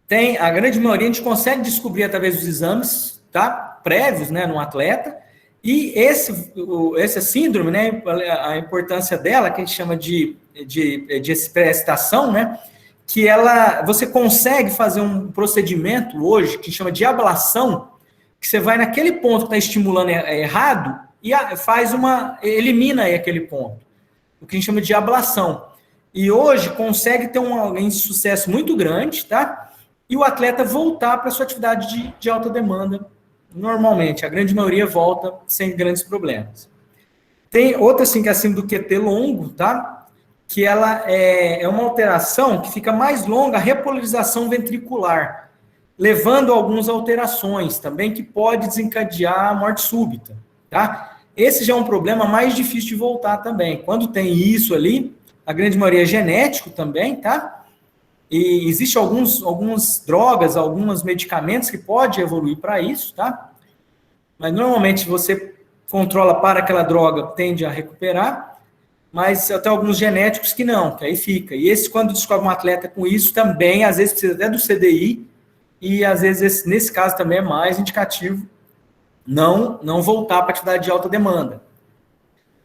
tem, a grande maioria, a gente consegue descobrir através dos exames, tá? Prévios, né, no atleta. E essa síndrome, né, a importância dela, que a gente chama de pré-excitação, né? que você consegue fazer um procedimento hoje que chama de ablação, que você vai naquele ponto que está estimulando errado e elimina aí aquele ponto, o que a gente chama de ablação. E hoje consegue ter um sucesso muito grande, tá? E o atleta voltar para a sua atividade de alta demanda normalmente. A grande maioria volta sem grandes problemas. Tem outra, assim, que é acima do QT longo, tá? Que ela é uma alteração que fica mais longa, a repolarização ventricular, levando a algumas alterações também que pode desencadear a morte súbita, tá? Esse já é um problema mais difícil de voltar também. Quando tem isso ali, a grande maioria é genético também, tá? E existe algumas drogas, alguns medicamentos que podem evoluir para isso, tá? Mas normalmente você controla para aquela droga, tende a recuperar, mas até alguns genéticos que não, que aí fica. E esse, quando descobre um atleta com isso, também, às vezes, precisa até do CDI, e às vezes, nesse caso, também é mais indicativo não voltar para atividade de alta demanda.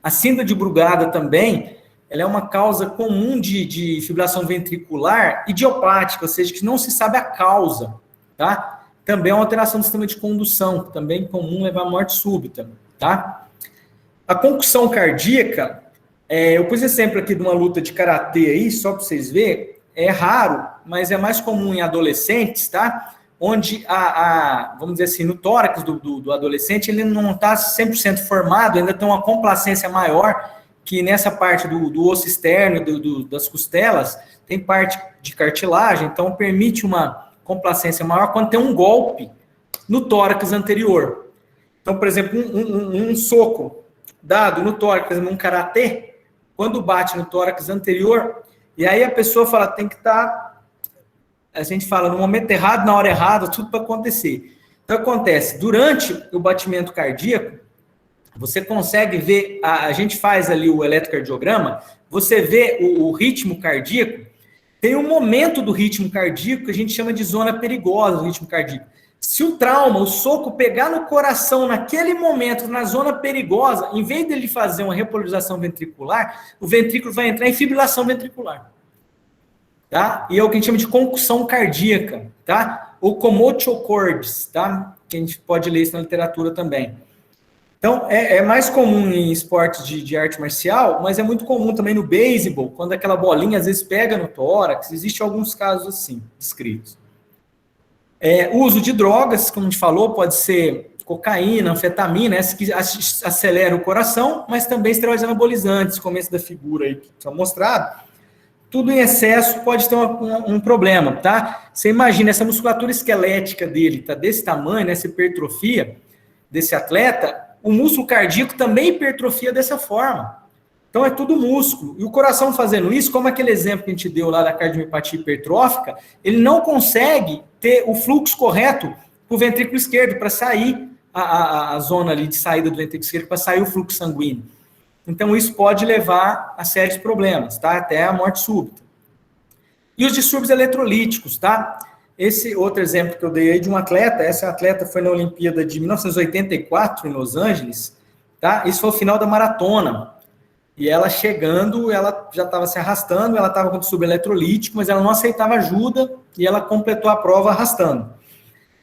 A síndrome de Brugada também, ela é uma causa comum de fibrilação ventricular idiopática, ou seja, que não se sabe a causa, tá? Também é uma alteração do sistema de condução, também comum levar à morte súbita, tá? A concussão cardíaca, eu pus exemplo aqui de uma luta de karatê aí, só para vocês verem, é raro, mas é mais comum em adolescentes, tá? Onde, vamos dizer assim, no tórax do adolescente, ele não está 100% formado, ainda tem uma complacência maior, que nessa parte do osso externo, das costelas, tem parte de cartilagem, então permite uma complacência maior quando tem um golpe no tórax anterior. Então, por exemplo, um soco dado no tórax, por exemplo, um karatê, quando bate no tórax anterior, e aí a pessoa fala, tem que estar, a gente fala, no momento errado, na hora errada, tudo para acontecer. Então, acontece, durante o batimento cardíaco, você consegue ver, a gente faz ali o eletrocardiograma, você vê o ritmo cardíaco, tem um momento do ritmo cardíaco que a gente chama de zona perigosa do ritmo cardíaco. Se o trauma, o soco pegar no coração naquele momento, na zona perigosa, em vez dele fazer uma repolarização ventricular, o ventrículo vai entrar em fibrilação ventricular. Tá? E é o que a gente chama de concussão cardíaca, tá? Ou commotio cordis, tá? Que a gente pode ler isso na literatura também. Então, é mais comum em esportes de arte marcial, mas é muito comum também no beisebol, quando aquela bolinha às vezes pega no tórax, existem alguns casos assim, descritos. O uso de drogas, como a gente falou, pode ser cocaína, anfetamina, essa que acelera o coração, mas também esteroides anabolizantes, como esse da figura aí que está mostrado. Tudo em excesso pode ter um problema, tá? Você imagina, essa musculatura esquelética dele tá desse tamanho, né, essa hipertrofia desse atleta, o músculo cardíaco também hipertrofia dessa forma. Então, é tudo músculo. E o coração fazendo isso, como aquele exemplo que a gente deu lá da cardiomiopatia hipertrófica, ele não consegue ter o fluxo correto para o ventrículo esquerdo, para sair a zona ali de saída do ventrículo esquerdo, para sair o fluxo sanguíneo. Então, isso pode levar a sérios problemas, tá? Até a morte súbita. E os distúrbios eletrolíticos, tá? Esse outro exemplo que eu dei aí de um atleta, essa atleta foi na Olimpíada de 1984, em Los Angeles, tá? Isso foi o final da maratona. E ela chegando, ela já estava se arrastando, ela estava com distúrbio eletrolítico, mas ela não aceitava ajuda e ela completou a prova arrastando.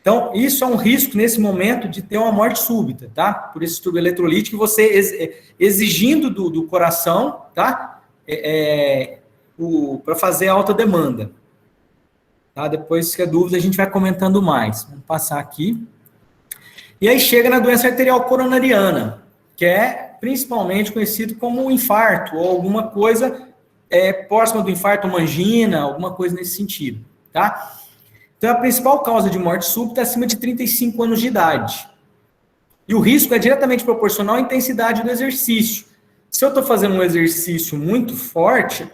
Então, isso é um risco nesse momento de ter uma morte súbita, tá? Por esse distúrbio eletrolítico, você exigindo do coração, tá? Para fazer alta demanda. Tá? Depois, se é dúvida, a gente vai comentando mais. Vamos passar aqui. E aí chega na doença arterial coronariana, que é principalmente conhecido como infarto, ou alguma coisa próxima do infarto, uma angina, alguma coisa nesse sentido, tá? Então, a principal causa de morte súbita é acima de 35 anos de idade. E o risco é diretamente proporcional à intensidade do exercício. Se eu estou fazendo um exercício muito forte,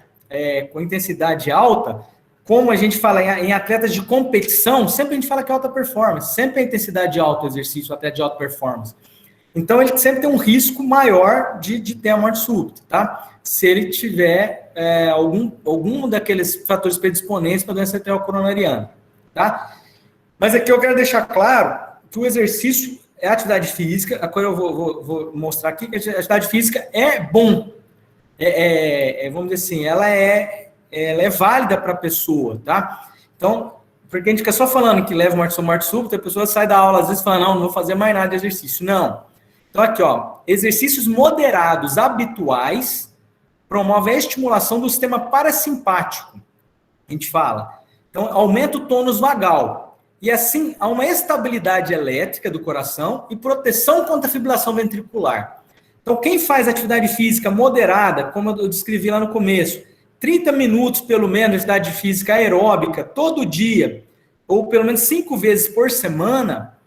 com intensidade alta, como a gente fala em atletas de competição, sempre a gente fala que é alta performance, sempre a intensidade alta o exercício, o atleta de alta performance. Então, ele sempre tem um risco maior de ter a morte súbita, tá? Se ele tiver algum daqueles fatores predisponentes para a doença arterial coronariana, tá? Mas aqui eu quero deixar claro que o exercício é atividade física, a coisa eu vou mostrar aqui, que a atividade física é bom, vamos dizer assim, ela é ela é válida para a pessoa, tá? Então, porque a gente fica só falando que leva morte súbita, a pessoa sai da aula às vezes falando, não vou fazer mais nada de exercício. Não. Então, aqui, ó, exercícios moderados habituais promovem a estimulação do sistema parasimpático. A gente fala. Então, aumenta o tônus vagal. E assim, há uma estabilidade elétrica do coração e proteção contra a fibrilação ventricular. Então, quem faz atividade física moderada, como eu descrevi lá no começo, 30 minutos, pelo menos, de atividade física aeróbica, todo dia, ou pelo menos 5 vezes por semana,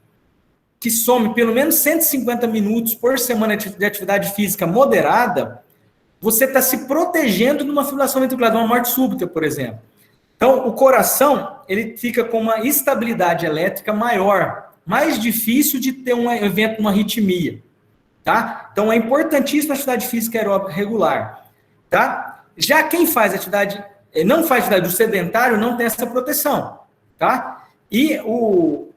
que some pelo menos 150 minutos por semana de atividade física moderada, você está se protegendo de uma fibrilação ventricular, de uma morte súbita, por exemplo. Então, o coração, ele fica com uma estabilidade elétrica maior, mais difícil de ter um evento, uma arritmia, tá? Então, é importantíssima a atividade física aeróbica regular, tá? Já quem faz atividade, não faz atividade, o sedentário não tem essa proteção, tá? E o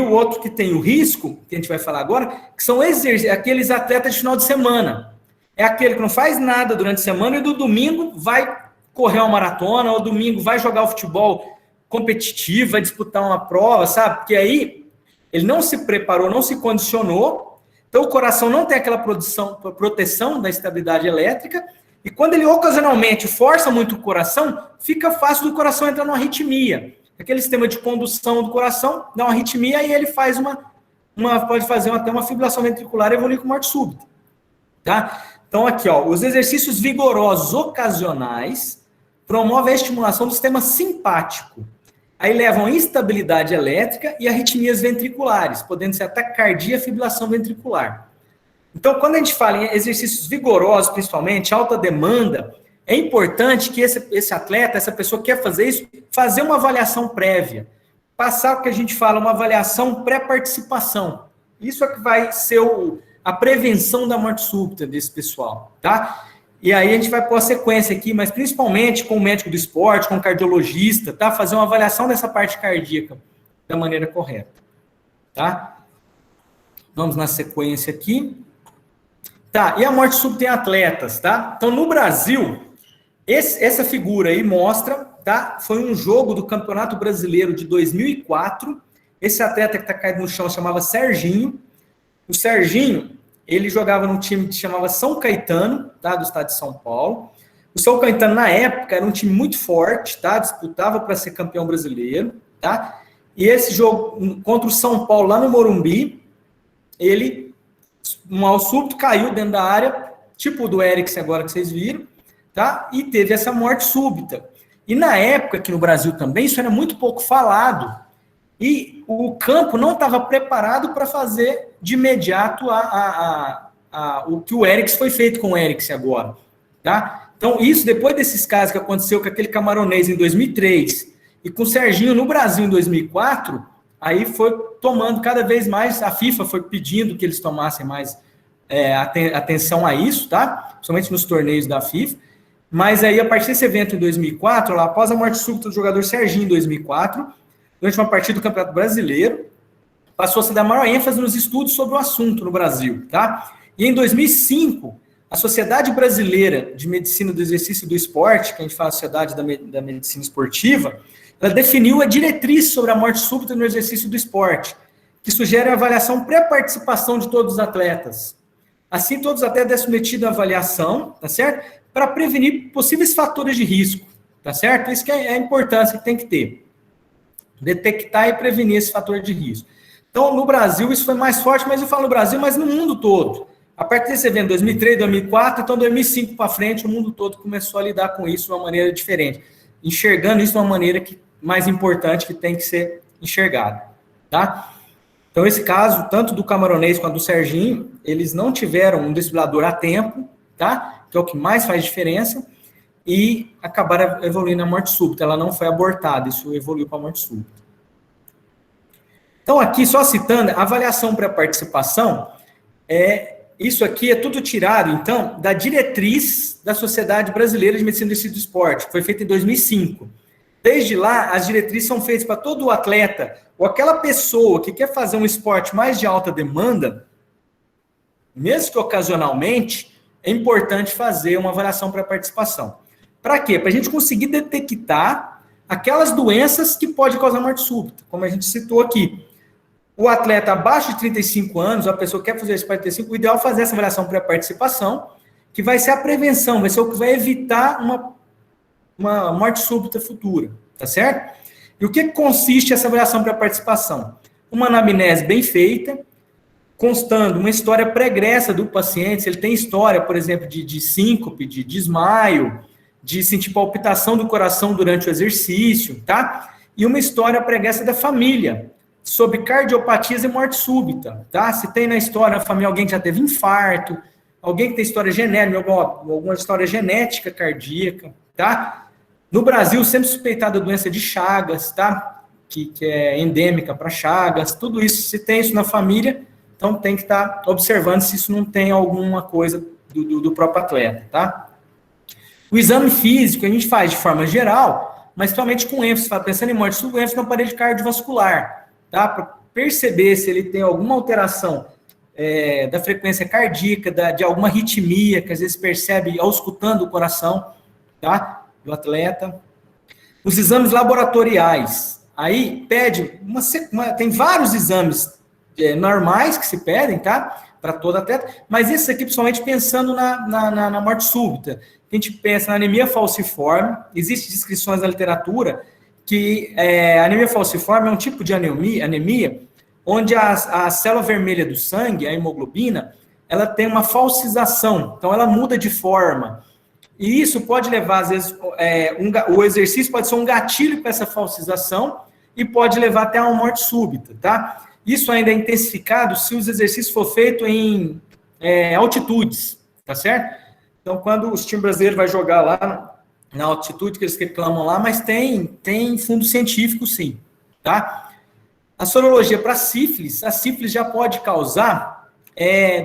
outro que tem o risco, que a gente vai falar agora, que são aqueles atletas de final de semana. É aquele que não faz nada durante a semana e do domingo vai correr uma maratona, ou domingo vai jogar o futebol competitivo, vai disputar uma prova, sabe? Porque aí ele não se preparou, não se condicionou, então o coração não tem aquela proteção da estabilidade elétrica, e quando ele ocasionalmente força muito o coração, fica fácil do coração entrar numa arritmia. Aquele sistema de condução do coração dá uma arritmia e ele faz pode fazer até uma fibrilação ventricular e evoluir com morte súbita. Tá? Então aqui, ó, os exercícios vigorosos ocasionais promovem a estimulação do sistema simpático. Aí levam a instabilidade elétrica e arritmias ventriculares, podendo ser até cardia e fibrilação ventricular. Então, quando a gente fala em exercícios vigorosos, principalmente, alta demanda, é importante que esse atleta, essa pessoa que quer fazer isso, fazer uma avaliação prévia. Passar o que a gente fala, uma avaliação pré-participação. Isso é que vai ser a prevenção da morte súbita desse pessoal, tá? E aí a gente vai pôr a sequência aqui, mas principalmente com o médico do esporte, com o cardiologista, tá? Fazer uma avaliação dessa parte cardíaca da maneira correta, tá? Vamos na sequência aqui. Tá, e a morte súbita em atletas, tá? Então, no Brasil, essa figura aí mostra, tá? Foi um jogo do Campeonato Brasileiro de 2004. Esse atleta que tá caído no chão chamava Serginho. O Serginho, ele jogava num time que chamava São Caetano, tá? Do estado de São Paulo. O São Caetano, na época, era um time muito forte, tá? Disputava para ser campeão brasileiro, tá? E esse jogo contra o São Paulo, lá no Morumbi, ele, um mal súbito, caiu dentro da área, tipo o do Eriksen agora que vocês viram, tá? E teve essa morte súbita. E na época, aqui no Brasil também, isso era muito pouco falado. E o campo não estava preparado para fazer de imediato o que o Eriksen foi feito com o Eriksen agora, tá? Então, isso, depois desses casos que aconteceu com aquele camaronês em 2003 e com o Serginho no Brasil em 2004, aí foi tomando cada vez mais, a FIFA foi pedindo que eles tomassem mais atenção a isso, tá? Principalmente nos torneios da FIFA. Mas aí, a partir desse evento em 2004, lá, após a morte súbita do jogador Serginho em 2004, durante uma partida do Campeonato Brasileiro, passou a se dar maior ênfase nos estudos sobre o assunto no Brasil, tá? E em 2005, a Sociedade Brasileira de Medicina do Exercício e do Esporte, que a gente fala Sociedade da Medicina Esportiva, ela definiu a diretriz sobre a morte súbita no exercício do esporte, que sugere a avaliação pré-participação de todos os atletas. Assim, todos os atletas são submetidos à avaliação, tá certo? Para prevenir possíveis fatores de risco, tá certo? Isso que é a importância que tem que ter. Detectar e prevenir esse fator de risco. Então, no Brasil, isso foi mais forte, mas eu falo no Brasil, mas no mundo todo. A partir desse evento, 2003, 2004, então 2005 para frente, o mundo todo começou a lidar com isso de uma maneira diferente, enxergando isso de uma maneira mais importante que tem que ser enxergada, tá? Então, esse caso, tanto do camaronês quanto do Serginho, eles não tiveram um desfibrilador a tempo, tá? Que é o que mais faz diferença, e acabaram evoluindo a morte súbita. Ela não foi abortada, isso evoluiu para a morte súbita. Então, aqui, só citando, a avaliação pré-participação, isso aqui é tudo tirado, então, da diretriz da Sociedade Brasileira de Medicina do Exercício do Esporte, que foi feita em 2005. Desde lá, as diretrizes são feitas para todo o atleta, ou aquela pessoa que quer fazer um esporte mais de alta demanda, mesmo que ocasionalmente, é importante fazer uma avaliação pré-participação. Para quê? Para a gente conseguir detectar aquelas doenças que podem causar morte súbita, como a gente citou aqui. O atleta abaixo de 35 anos, a pessoa que quer fazer esse 45, o ideal é fazer essa avaliação pré-participação, que vai ser a prevenção, vai ser o que vai evitar uma morte súbita futura, tá certo? E o que consiste essa avaliação pré-participação? Uma anamnese bem feita, constando uma história pregressa do paciente, se ele tem história, por exemplo, de síncope, de desmaio, de sentir palpitação do coração durante o exercício, tá? E uma história pregressa da família, sobre cardiopatias e morte súbita, tá? Se tem na história da família alguém que já teve infarto, alguém que tem história genética, alguma história genética cardíaca, tá? No Brasil, sempre suspeitada a doença de Chagas, tá? Que é endêmica para Chagas, tudo isso, se tem isso na família, então tem que estar observando se isso não tem alguma coisa do próprio atleta, tá? O exame físico a gente faz de forma geral, mas somente com ênfase, pensando em morte súbita, ênfase na parede cardiovascular, tá? Para perceber se ele tem alguma alteração da frequência cardíaca, de alguma arritmia, que às vezes percebe ao escutando o coração, tá? Do atleta. Os exames laboratoriais, aí pede, tem vários exames normais que se pedem, tá? Para todo atleta, mas esses aqui, principalmente pensando na morte súbita. A gente pensa na anemia falciforme, existem descrições na literatura que a anemia falciforme é um tipo de anemia onde a célula vermelha do sangue, a hemoglobina, ela tem uma falsização, então ela muda de forma. E isso pode levar, às vezes, o exercício pode ser um gatilho para essa falsização e pode levar até a uma morte súbita, tá? Isso ainda é intensificado se os exercícios for feito em altitudes, tá certo? Então, quando o time brasileiro vai jogar lá na altitude que eles reclamam lá, mas tem fundo científico, sim, tá? A sorologia para sífilis, a sífilis já pode causar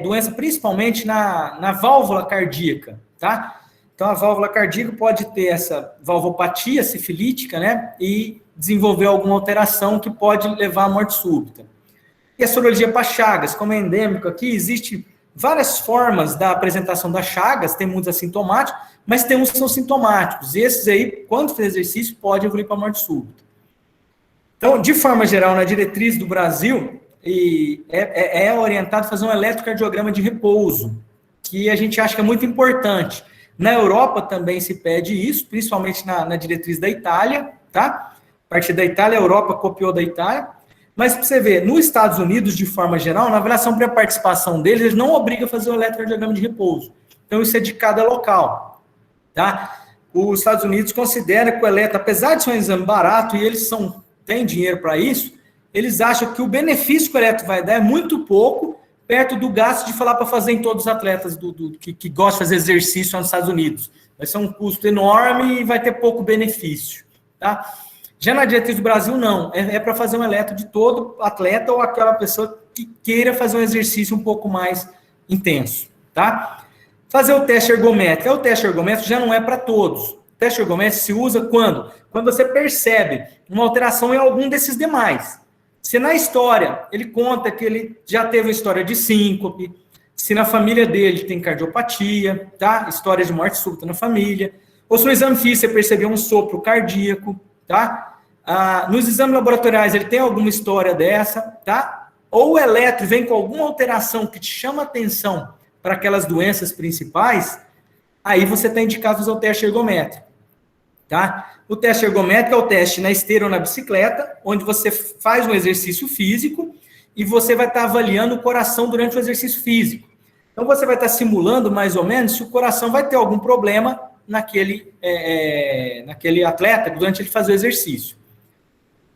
doença principalmente na válvula cardíaca, tá? Então, a válvula cardíaca pode ter essa valvopatia sifilítica, né? E desenvolver alguma alteração que pode levar à morte súbita. E a sorologia para Chagas, como é endêmico aqui, existe várias formas da apresentação das Chagas, tem muitos assintomáticos, mas tem uns que são sintomáticos. E esses aí, quando faz exercício, pode evoluir para morte súbita. Então, de forma geral, na diretriz do Brasil, é orientado a fazer um eletrocardiograma de repouso, que a gente acha que é muito importante. Na Europa também se pede isso, principalmente na diretriz da Itália, tá? A partir da Itália, a Europa copiou da Itália. Mas, para você ver, nos Estados Unidos, de forma geral, na avaliação pré-participação deles, eles não obrigam a fazer o eletrocardiograma de repouso. Então, isso é de cada local, tá? Os Estados Unidos consideram que o eletro, apesar de ser um exame barato, e eles têm dinheiro para isso, eles acham que o benefício que o eletro vai dar é muito pouco, perto do gasto de falar para fazer em todos os atletas que gostam de fazer exercício nos Estados Unidos. Vai ser um custo enorme e vai ter pouco benefício, tá? Já na diretriz do Brasil, não. É para fazer um eletro de todo atleta ou aquela pessoa que queira fazer um exercício um pouco mais intenso, tá? Fazer o teste ergométrico. O teste ergométrico já não é para todos. O teste ergométrico se usa quando? Quando você percebe uma alteração em algum desses demais. Se na história ele conta que ele já teve uma história de síncope, se na família dele tem cardiopatia, tá? História de morte súbita na família, ou se no exame físico você percebeu um sopro cardíaco, tá? Nos exames laboratoriais ele tem alguma história dessa, tá? Ou o eletro vem com alguma alteração que te chama atenção para aquelas doenças principais, aí você está indicado fazer o teste ergométrico, tá? O teste ergométrico é o teste na esteira ou na bicicleta, onde você faz um exercício físico e você vai estar avaliando o coração durante o exercício físico. Então você vai estar simulando mais ou menos se o coração vai ter algum problema naquele atleta durante ele fazer o exercício.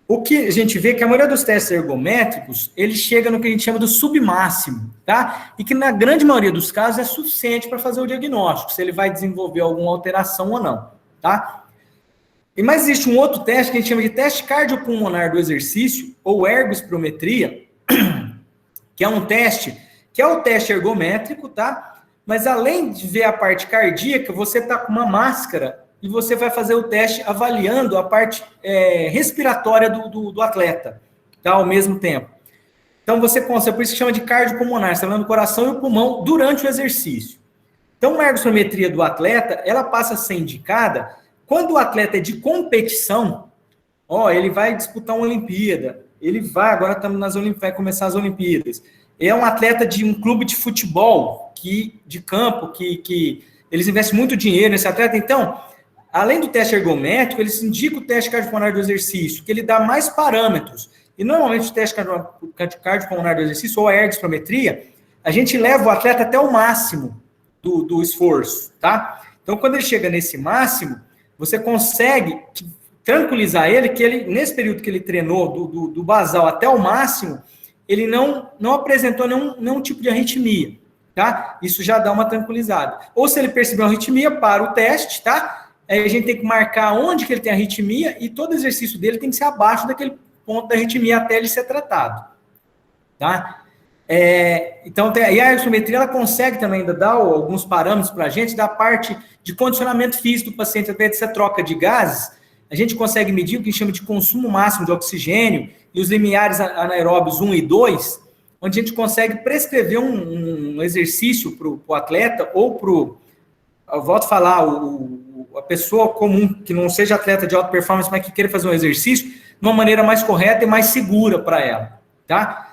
O que a gente vê é que a maioria dos testes ergométricos, ele chega no que a gente chama do submáximo, tá? E que na grande maioria dos casos é suficiente para fazer o diagnóstico, se ele vai desenvolver alguma alteração ou não, tá? Mas existe um outro teste que a gente chama de teste cardiopulmonar do exercício, ou ergospirometria, que é um teste, que é o teste ergométrico, tá? Mas além de ver a parte cardíaca, você está com uma máscara e você vai fazer o teste avaliando a parte respiratória do atleta, tá? Ao mesmo tempo. Então, você consegue, por isso que chama de cardiopulmonar, você está vendo o coração e o pulmão durante o exercício. Então, uma ergometria do atleta, ela passa a ser indicada quando o atleta é de competição. Ele vai disputar uma Olimpíada, agora estamos nas Olimpíadas, vai começar as Olimpíadas. É um atleta de um clube de futebol, de campo, que eles investem muito dinheiro nesse atleta. Então, além do teste ergométrico, eles indicam o teste cardiopulmonar do exercício, que ele dá mais parâmetros. E, normalmente, o teste cardiopulmonar do exercício, ou a ergometria, a gente leva o atleta até o máximo do esforço, tá? Então, quando ele chega nesse máximo, você consegue tranquilizar ele, que ele, nesse período que ele treinou, do basal até o máximo, ele não apresentou nenhum tipo de arritmia, tá? Isso já dá uma tranquilizada. Ou se ele perceber uma arritmia, para o teste, tá? Aí a gente tem que marcar onde que ele tem arritmia e todo exercício dele tem que ser abaixo daquele ponto da arritmia até ele ser tratado, tá? Então, e a ergometria, ela consegue também ainda dar alguns parâmetros para a gente da parte de condicionamento físico do paciente, até dessa troca de gases. A gente consegue medir o que chama de consumo máximo de oxigênio e os limiares anaeróbios 1 e 2, onde a gente consegue prescrever um exercício para o atleta ou para eu volto a falar, a pessoa comum, que não seja atleta de alta performance, mas que queira fazer um exercício, de uma maneira mais correta e mais segura para ela, tá?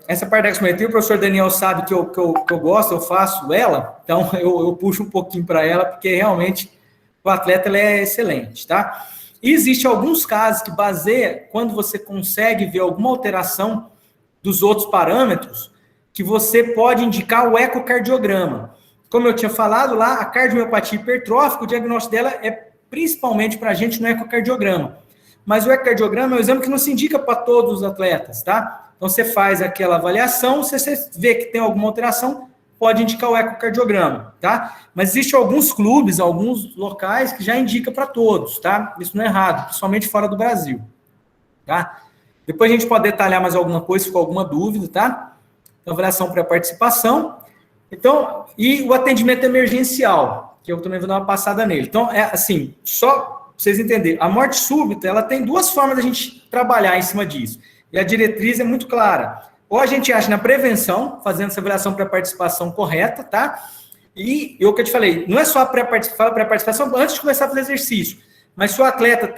Essa parte da ergometria, o professor Daniel sabe que eu gosto, eu faço ela, então eu puxo um pouquinho para ela, porque realmente o atleta ele é excelente, tá? E existe alguns casos que baseia, quando você consegue ver alguma alteração dos outros parâmetros, que você pode indicar o ecocardiograma. Como eu tinha falado lá, a cardiomiopatia hipertrófica, o diagnóstico dela é principalmente para a gente no ecocardiograma. Mas o ecocardiograma é um exame que não se indica para todos os atletas, tá? Então, você faz aquela avaliação, se você vê que tem alguma alteração, pode indicar o ecocardiograma, tá? Mas existem alguns clubes, alguns locais que já indica para todos, tá? Isso não é errado, principalmente fora do Brasil, tá? Depois a gente pode detalhar mais alguma coisa, se ficou alguma dúvida, tá? Então, avaliação pré-participação. Então, e o atendimento emergencial, que eu também vou dar uma passada nele. Então, assim, só para vocês entenderem, a morte súbita, ela tem duas formas da gente trabalhar em cima disso. E a diretriz é muito clara. Ou a gente acha na prevenção, fazendo essa avaliação pré-participação correta, tá? E o que eu te falei, não é só a pré-participação antes de começar a fazer exercício, mas se o atleta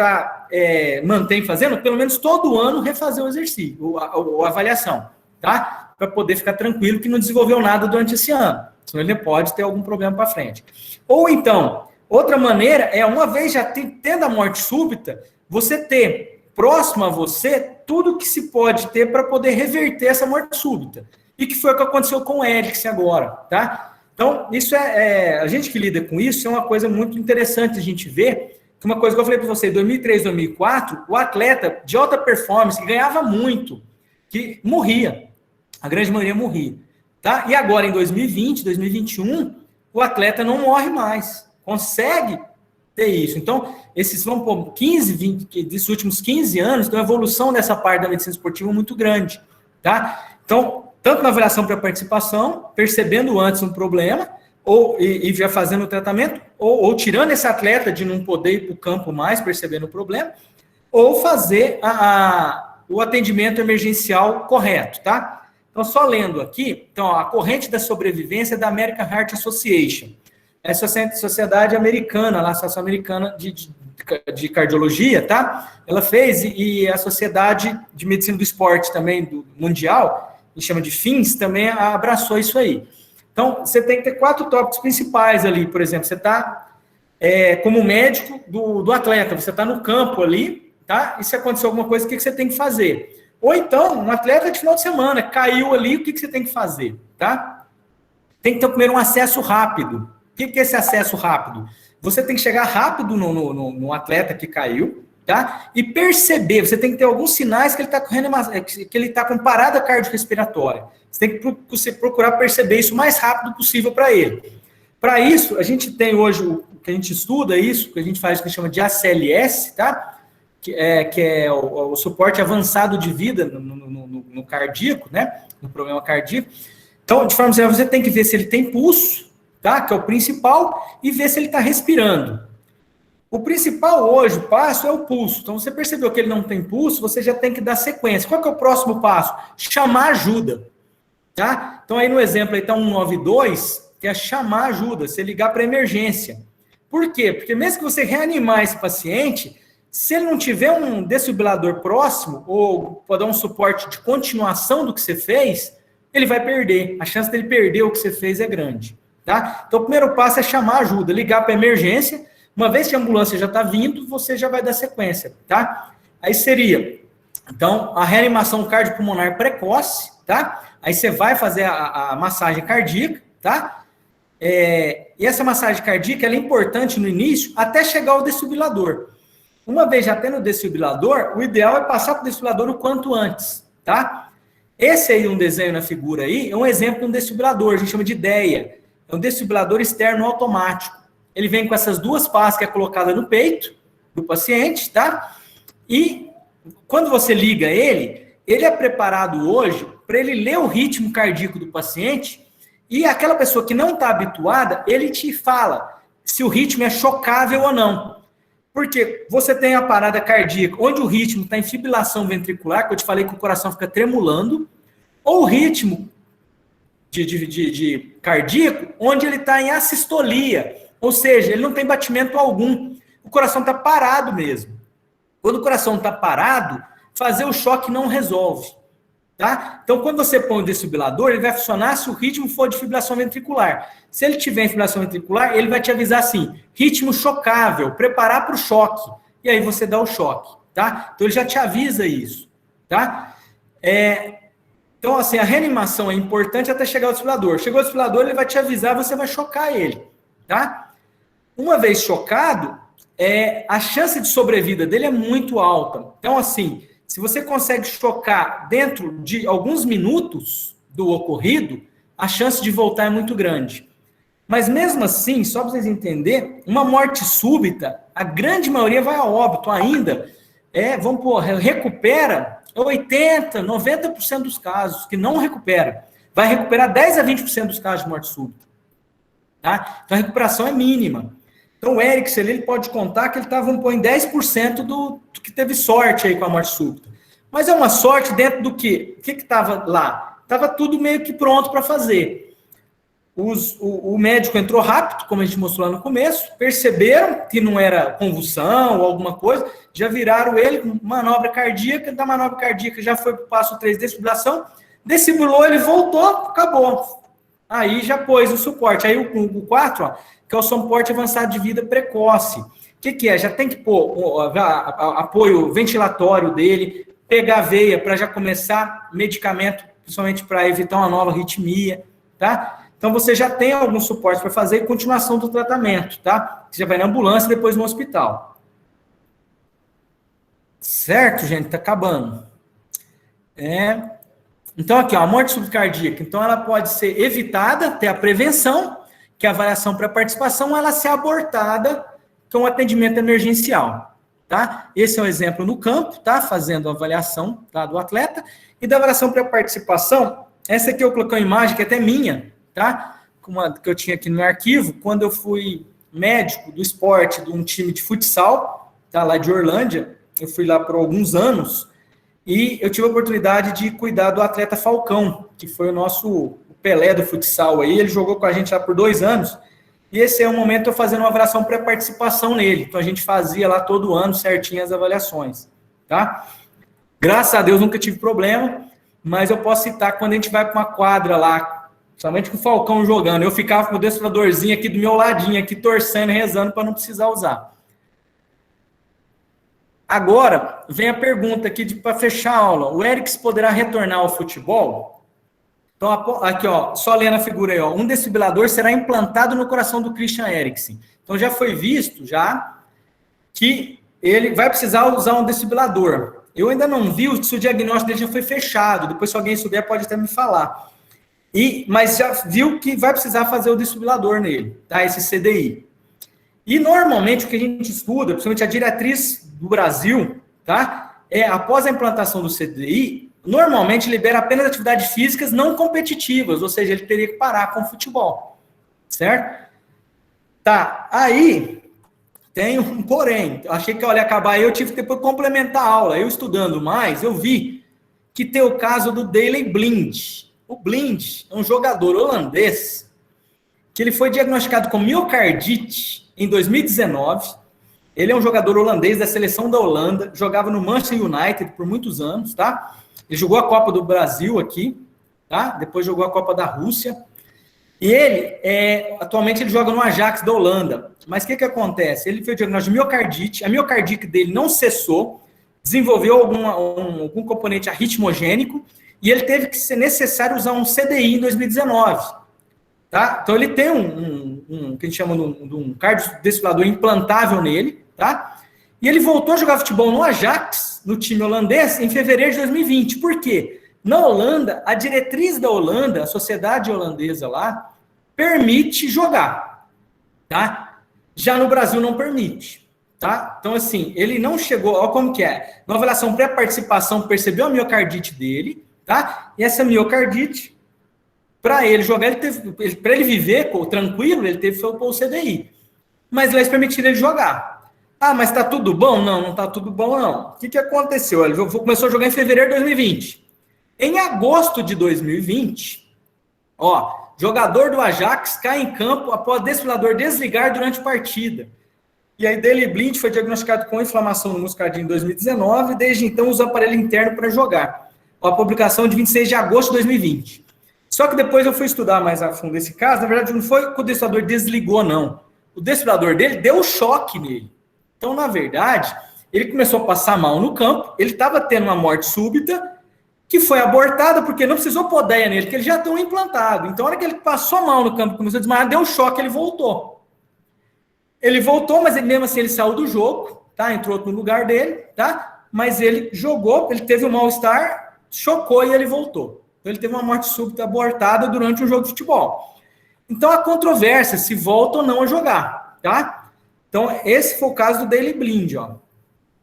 mantém fazendo, pelo menos todo ano refazer o exercício, a avaliação, tá? Para poder ficar tranquilo que não desenvolveu nada durante esse ano, senão ele pode ter algum problema para frente. Ou então, outra maneira é, uma vez já tendo a morte súbita, você ter próximo a você tudo que se pode ter para poder reverter essa morte súbita. E que foi o que aconteceu com o Eriksen agora, tá? Então, isso a gente que lida com isso é uma coisa muito interessante a gente ver, que uma coisa que eu falei para você, em 2003, 2004, o atleta de alta performance, que ganhava muito, que morria, a grande maioria morria, tá? E agora, em 2020, 2021, o atleta não morre mais, consegue ter isso. Então, esses vão por 15, 20, desses últimos 15 anos, então a evolução dessa parte da medicina esportiva é muito grande, tá? Então, tanto na avaliação para participação, percebendo antes um problema, e já fazendo o tratamento, ou tirando esse atleta de não poder ir para o campo mais, percebendo o problema, ou fazer o atendimento emergencial correto, tá? Então, só lendo aqui, então, a corrente da sobrevivência é da American Heart Association, essa sociedade americana, a Associação Americana de Cardiologia, tá? Ela fez, e a Sociedade de Medicina do Esporte também, do Mundial, que chama de FINS, também abraçou isso aí. Então, você tem que ter 4 tópicos principais ali, por exemplo, você está como médico do atleta, você está no campo ali, tá? E se acontecer alguma coisa, o que você tem que fazer? Ou então, um atleta de final de semana, caiu ali, o que você tem que fazer, tá? Tem que ter primeiro um acesso rápido. O que é esse acesso rápido? Você tem que chegar rápido no atleta que caiu, tá? E perceber, você tem que ter alguns sinais que ele está correndo, que ele está com parada cardiorrespiratória. Você tem que procurar perceber isso o mais rápido possível para ele. Para isso, a gente tem hoje, o que a gente estuda isso, que a gente faz o que chama de ACLS, tá? Que é o suporte avançado de vida no cardíaco, né? No problema cardíaco. Então, de forma geral, você tem que ver se ele tem pulso, tá? Que é o principal, e ver se ele está respirando. O principal hoje, o passo, é o pulso. Então, você percebeu que ele não tem pulso, você já tem que dar sequência. Qual que é o próximo passo? Chamar ajuda, tá? Então, aí no exemplo, aí está 192, que é chamar ajuda, você ligar para emergência. Por quê? Porque mesmo que você reanimar esse paciente, se ele não tiver um desfibrilador próximo, ou pode dar um suporte de continuação do que você fez, ele vai perder. A chance dele perder o que você fez é grande. Tá? Então, o primeiro passo é chamar ajuda, ligar para emergência. Uma vez que a ambulância já está vindo, você já vai dar sequência. Tá? Aí seria, então, a reanimação cardiopulmonar precoce. Tá? Aí você vai fazer a massagem cardíaca. Tá? E essa massagem cardíaca ela é importante no início, até chegar ao desfibrilador. Uma vez já tendo o desfibrilador, o ideal é passar para o desfibrilador o quanto antes. Tá? Esse aí, um desenho na figura aí, é um exemplo de um desfibrilador, a gente chama de DEA. É um desfibrilador externo automático. Ele vem com essas duas pás que é colocada no peito do paciente, tá? E quando você liga ele é preparado hoje para ele ler o ritmo cardíaco do paciente e aquela pessoa que não está habituada, ele te fala se o ritmo é chocável ou não. Porque você tem a parada cardíaca, onde o ritmo está em fibrilação ventricular, que eu te falei que o coração fica tremulando, ou o ritmo de cardíaco, onde ele está em assistolia, ou seja, ele não tem batimento algum. O coração está parado mesmo. Quando o coração está parado, fazer o choque não resolve. Tá? Então, quando você põe o desfibrilador, ele vai funcionar se o ritmo for de fibrilação ventricular. Se ele tiver fibrilação ventricular, ele vai te avisar assim, ritmo chocável, preparar para o choque. E aí você dá o choque. Tá? Então, ele já te avisa isso. Tá? Então, assim, a reanimação é importante até chegar ao desfibrilador. Chegou ao desfibrilador, ele vai te avisar, você vai chocar ele. Tá? Uma vez chocado, a chance de sobrevida dele é muito alta. Então, assim, se você consegue chocar dentro de alguns minutos do ocorrido, a chance de voltar é muito grande. Mas mesmo assim, só para vocês entenderem, uma morte súbita, a grande maioria vai a óbito ainda. Recupera 80%, 90% dos casos que não recupera. Vai recuperar 10% a 20% dos casos de morte súbita. Tá? Então a recuperação é mínima. Então o Erickson, ele pode contar que ele estava em 10% do que teve sorte aí com a morte súbita. Mas é uma sorte dentro do quê? O que estava lá? Estava tudo meio que pronto para fazer. O médico entrou rápido, como a gente mostrou lá no começo, perceberam que não era convulsão ou alguma coisa, já viraram ele com manobra cardíaca, da manobra cardíaca já foi para o passo 3, desfibrilação, desfibrilou, ele voltou, acabou. Aí já pôs o suporte. Aí o 4, ó, que é o suporte avançado de vida precoce. O que é? Já tem que pôr apoio ventilatório dele, pegar a veia para já começar medicamento, principalmente para evitar uma nova arritmia, tá? Então você já tem algum suporte para fazer e continuação do tratamento, tá? Você já vai na ambulância e depois no hospital. Certo, gente? Tá acabando. Então aqui, ó, a morte subcardíaca. Então ela pode ser evitada, ter a prevenção, que é a avaliação pré-participação, ela ser abortada com o atendimento emergencial, tá? Esse é um exemplo no campo, tá? Fazendo a avaliação, tá, do atleta. E da avaliação pré-participação, essa aqui eu coloquei uma imagem que é até minha, tá? Que eu tinha aqui no meu arquivo, quando eu fui médico do esporte de um time de futsal, tá? Lá de Orlândia, eu fui lá por alguns anos, e eu tive a oportunidade de cuidar do atleta Falcão, que foi o nosso Pelé do futsal aí, ele jogou com a gente lá por 2 anos, e esse é o momento de eu fazendo uma avaliação pré-participação nele, então a gente fazia lá todo ano certinho as avaliações, tá? Graças a Deus nunca tive problema, mas eu posso citar quando a gente vai para uma quadra lá, somente com o Falcão jogando, eu ficava com o desfibriladorzinho aqui do meu ladinho, aqui torcendo, rezando para não precisar usar. Agora, vem a pergunta aqui para fechar a aula. O Erickson poderá retornar ao futebol? Então, aqui, ó, só lendo a figura aí, ó, um desfibrilador será implantado no coração do Christian Eriksen. Então, já foi visto, já, que ele vai precisar usar um desfibrilador. Eu ainda não vi se o diagnóstico dele já foi fechado. Depois, se alguém souber, pode até me falar. Mas já viu que vai precisar fazer o desfibrilador nele, tá? Esse CDI. E, normalmente, o que a gente estuda, principalmente a diretriz do Brasil, tá? Após a implantação do CDI, normalmente libera apenas atividades físicas não competitivas, ou seja, ele teria que parar com o futebol, certo? Tá, aí tem um porém. Eu achei que eu ia acabar aí, eu tive que depois complementar a aula. Eu estudando mais, eu vi que tem o caso do Daley Blind. O Blind é um jogador holandês que ele foi diagnosticado com miocardite em 2019. Ele é um jogador holandês da seleção da Holanda, jogava no Manchester United por muitos anos, tá? Ele jogou a Copa do Brasil aqui, tá? Depois jogou a Copa da Rússia. E ele, atualmente, ele joga no Ajax da Holanda. Mas o que acontece? Ele fez o diagnóstico de miocardite, a miocardite dele não cessou, desenvolveu algum componente arritmogênico, e ele teve que ser necessário usar um CDI em 2019. Tá? Então, ele tem que a gente chama de um cardiodesfibrilador implantável nele, tá? E ele voltou a jogar futebol no Ajax, no time holandês, em fevereiro de 2020. Por quê? Na Holanda, a diretriz da Holanda, a sociedade holandesa lá, permite jogar, tá? Já no Brasil não permite, tá? Então, assim, ele não chegou, olha como que é. Na avaliação pré-participação, percebeu a miocardite dele, tá? E essa miocardite, para ele jogar, para ele viver tranquilo, ele teve que pôr o CDI. Mas eles permitiram ele jogar. Ah, mas tá tudo bom? Não tá tudo bom, não. O que aconteceu? Ele começou a jogar em fevereiro de 2020. Em agosto de 2020, jogador do Ajax cai em campo após desfibrilador desligar durante a partida. E aí, Daley Blind foi diagnosticado com inflamação no músculo cardíaco em 2019 e desde então usa o aparelho interno para jogar. A publicação de 26 de agosto de 2020. Só que depois eu fui estudar mais a fundo esse caso. Na verdade, não foi que o desfibrilador desligou, não. O desfibrilador dele deu choque nele. Então, na verdade, ele começou a passar mal no campo, ele estava tendo uma morte súbita, que foi abortada porque não precisou podeia nele, porque ele já estão implantado. Então, a hora que ele passou mal no campo, começou a desmaiar, deu choque, ele voltou. Ele voltou, mas ele, mesmo assim ele saiu do jogo, tá? Entrou no lugar dele, tá? Mas ele jogou, ele teve um mal-estar, chocou e ele voltou. Então, ele teve uma morte súbita abortada durante um jogo de futebol. Então, a controvérsia se volta ou não a jogar, tá? Então, esse foi o caso do Daley Blind,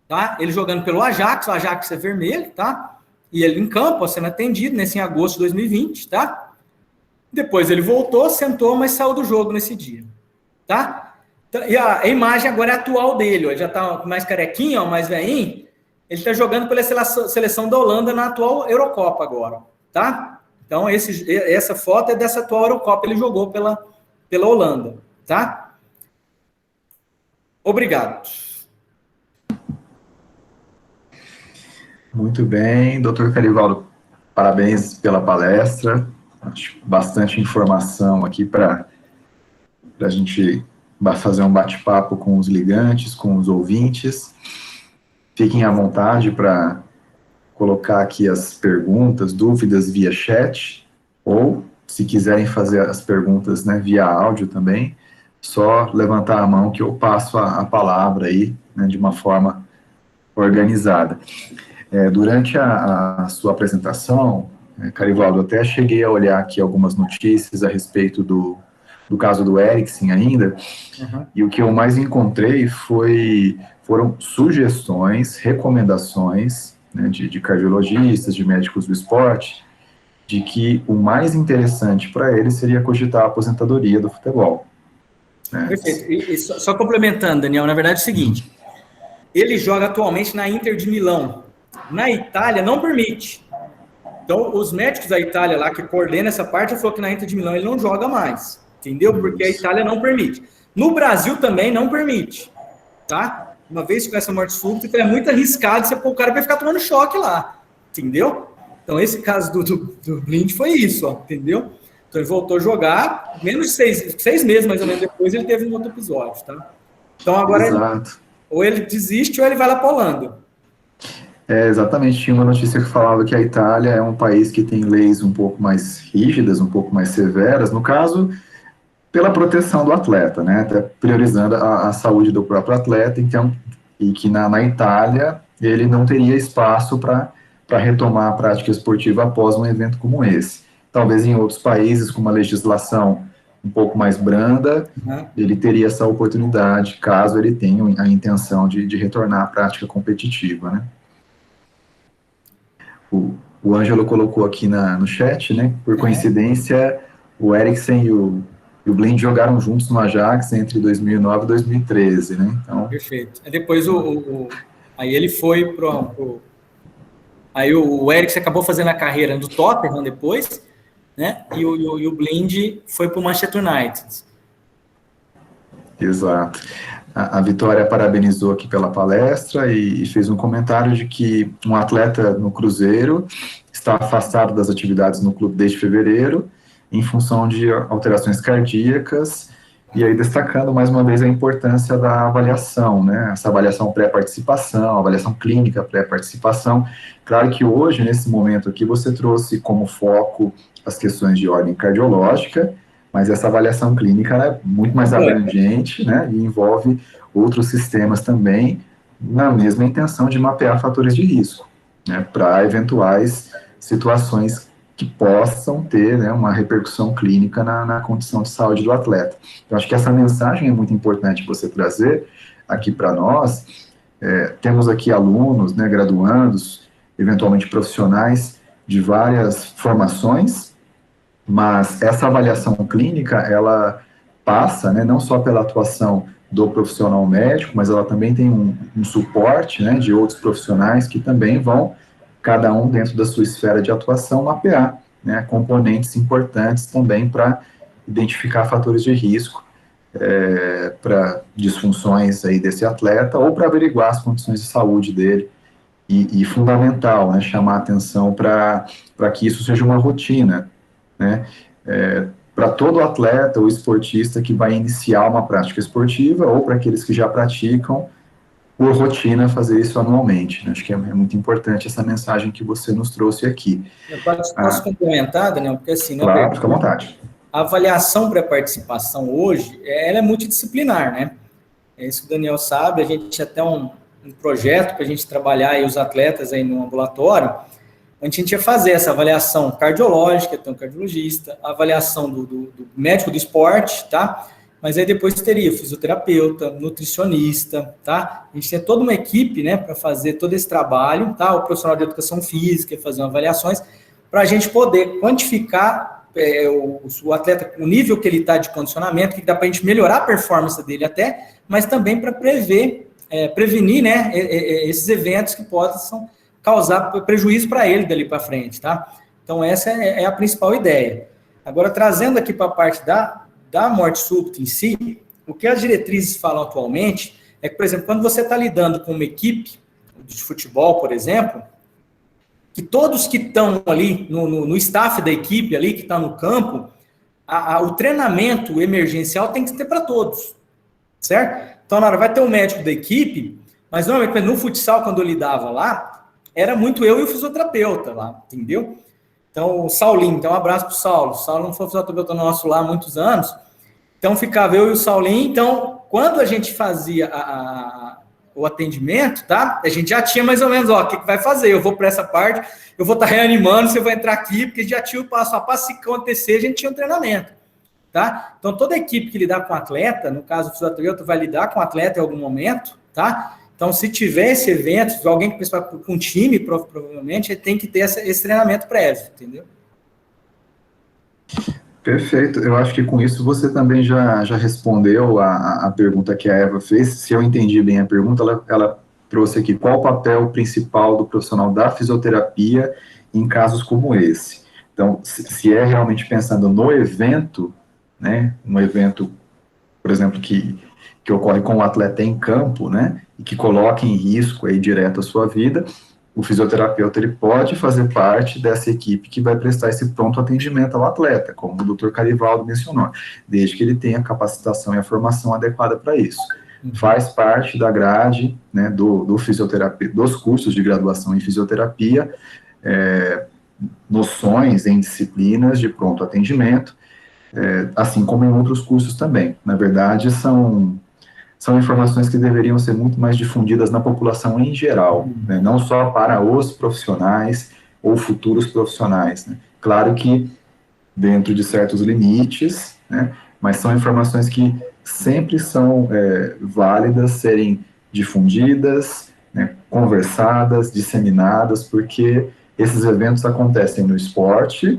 tá? Ele jogando pelo Ajax, o Ajax é vermelho, tá? E ele em campo, sendo atendido, em agosto de 2020, tá? Depois ele voltou, sentou, mas saiu do jogo nesse dia, tá? Então, e a imagem agora é atual dele, ele já tá mais carequinho, mais velhinho, ele tá jogando pela seleção da Holanda na atual Eurocopa agora, tá? Então, essa foto é dessa atual Eurocopa, ele jogou pela Holanda, tá? Obrigado. Muito bem, doutor Carivaldo, parabéns pela palestra, acho bastante informação aqui para a gente fazer um bate-papo com os ligantes, com os ouvintes. Fiquem à vontade para colocar aqui as perguntas, dúvidas via chat, ou se quiserem fazer as perguntas, né, via áudio também, só levantar a mão que eu passo a palavra aí, né, de uma forma organizada. Durante a sua apresentação, Carivaldo, até cheguei a olhar aqui algumas notícias a respeito do caso do Eriksen ainda, e o que eu mais encontrei foram sugestões, recomendações, né, de cardiologistas, de médicos do esporte, de que o mais interessante para ele seria cogitar a aposentadoria do futebol. Né? Perfeito. E só complementando, Daniel, na verdade é o seguinte, ele joga atualmente na Inter de Milão. Na Itália não permite. Então, os médicos da Itália lá que coordenam essa parte falou que na Inter de Milão ele não joga mais, entendeu? Porque a Itália não permite. No Brasil também não permite, tá? Uma vez com essa morte súbita, é muito arriscado você pôr o cara para ficar tomando choque lá, entendeu? Então, esse caso do Blind foi isso, entendeu? Então, ele voltou a jogar, menos de 6 meses, mais ou menos, depois ele teve um outro episódio, tá? Então, agora, ou ele desiste ou ele vai lá para a Holanda. Exatamente, tinha uma notícia que falava que a Itália é um país que tem leis um pouco mais rígidas, um pouco mais severas, no caso, pela proteção do atleta, né, até priorizando a saúde do próprio atleta, então, e que na Itália ele não teria espaço para retomar a prática esportiva após um evento como esse. Talvez em outros países com uma legislação um pouco mais branda, ele teria essa oportunidade, caso ele tenha a intenção de retornar à prática competitiva, né. O Ângelo colocou aqui no chat, né? Por coincidência, o Eriksen e o Blind jogaram juntos no Ajax entre 2009 e 2013, né? Então... Perfeito. Depois aí ele foi aí o Eriksen acabou fazendo a carreira do Tottenham depois, né? E o Blind foi para o Manchester United. Exato. A Vitória parabenizou aqui pela palestra e fez um comentário de que um atleta no Cruzeiro está afastado das atividades no clube desde fevereiro, em função de alterações cardíacas, e aí destacando mais uma vez a importância da avaliação, né? Essa avaliação pré-participação, avaliação clínica pré-participação. Claro que hoje, nesse momento aqui, você trouxe como foco as questões de ordem cardiológica, mas essa avaliação clínica é muito mais abrangente, né, e envolve outros sistemas também, na mesma intenção de mapear fatores de risco, né, para eventuais situações que possam ter, né, uma repercussão clínica na condição de saúde do atleta. Então, acho que essa mensagem é muito importante você trazer aqui para nós. Temos aqui alunos, né, graduandos, eventualmente profissionais de várias formações, mas essa avaliação clínica, ela passa, né, não só pela atuação do profissional médico, mas ela também tem um suporte, né, de outros profissionais que também vão, cada um dentro da sua esfera de atuação, mapear, né, componentes importantes também para identificar fatores de risco para disfunções aí desse atleta ou para averiguar as condições de saúde dele. E fundamental, né, chamar atenção para que isso seja uma rotina, né, para todo atleta ou esportista que vai iniciar uma prática esportiva ou para aqueles que já praticam, por rotina, fazer isso anualmente. Acho que é muito importante essa mensagem que você nos trouxe aqui. Eu posso complementar, Daniel, porque assim, né, claro, fica à vontade. A avaliação pré-participação hoje, ela é multidisciplinar, né? É isso que o Daniel sabe, a gente tinha até um projeto para a gente trabalhar aí os atletas aí no ambulatório, a gente ia fazer essa avaliação cardiológica, tem um cardiologista, a avaliação do médico do esporte, tá? Mas aí depois teria fisioterapeuta, nutricionista, tá? A gente tinha toda uma equipe, né, para fazer todo esse trabalho, tá? O profissional de educação física, fazer avaliações, para a gente poder quantificar o atleta, o nível que ele está de condicionamento, que dá para a gente melhorar a performance dele até, mas também para prevenir, né, esses eventos que possam causar prejuízo para ele dali para frente, tá? Então, essa é a principal ideia. Agora, trazendo aqui para a parte da morte súbita em si, o que as diretrizes falam atualmente é que, por exemplo, quando você está lidando com uma equipe de futebol, por exemplo, que todos que estão ali no staff da equipe ali, que está no campo, o treinamento emergencial tem que ter para todos, certo? Então, na hora vai ter um médico da equipe, mas normalmente no futsal, quando eu lidava lá, era muito eu e o fisioterapeuta lá, entendeu? Então, o Saulinho, então um abraço para o Saulo. O Saulo não foi fisioterapeuta nosso lá há muitos anos, então ficava eu e o Saulinho. Então, quando a gente fazia o atendimento, tá? A gente já tinha mais ou menos, o que vai fazer? Eu vou para essa parte, eu vou estar reanimando, você vai entrar aqui, porque já tinha o passo a passo, se acontecer, a gente tinha um treinamento, tá? Então, toda equipe que lidar com atleta, no caso o fisioterapeuta vai lidar com atleta em algum momento, tá? Então, se tiver esse evento, se alguém que pensa com um time, provavelmente, tem que ter esse treinamento prévio, entendeu? Perfeito. Eu acho que com isso você também já respondeu a pergunta que a Eva fez. Se eu entendi bem a pergunta, ela trouxe aqui qual o papel principal do profissional da fisioterapia em casos como esse. Então, se é realmente pensando no evento, né, um evento, por exemplo, que ocorre com o atleta em campo, né, e que coloca em risco aí direto a sua vida, o fisioterapeuta ele pode fazer parte dessa equipe que vai prestar esse pronto atendimento ao atleta, como o Dr. Carivaldo mencionou, desde que ele tenha a capacitação e a formação adequada para isso. Faz parte da grade, né, do fisioterapia, dos cursos de graduação em fisioterapia, noções em disciplinas de pronto atendimento, assim como em outros cursos também. Na verdade, são informações que deveriam ser muito mais difundidas na população em geral, né? Não só para os profissionais ou futuros profissionais, né? Claro que dentro de certos limites, né? Mas são informações que sempre são válidas serem difundidas, né? Conversadas, disseminadas, porque esses eventos acontecem no esporte,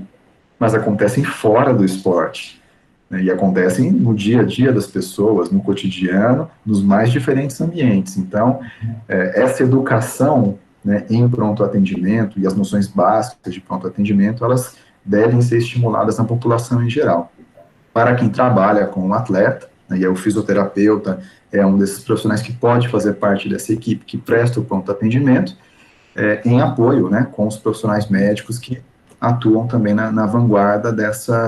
mas acontecem fora do esporte, né, e acontecem no dia a dia das pessoas, no cotidiano, nos mais diferentes ambientes. Então, essa educação, né, em pronto atendimento e as noções básicas de pronto atendimento, elas devem ser estimuladas na população em geral. Para quem trabalha com um atleta, né, e o fisioterapeuta é um desses profissionais que pode fazer parte dessa equipe que presta o pronto atendimento, em apoio, né, com os profissionais médicos que atuam também na vanguarda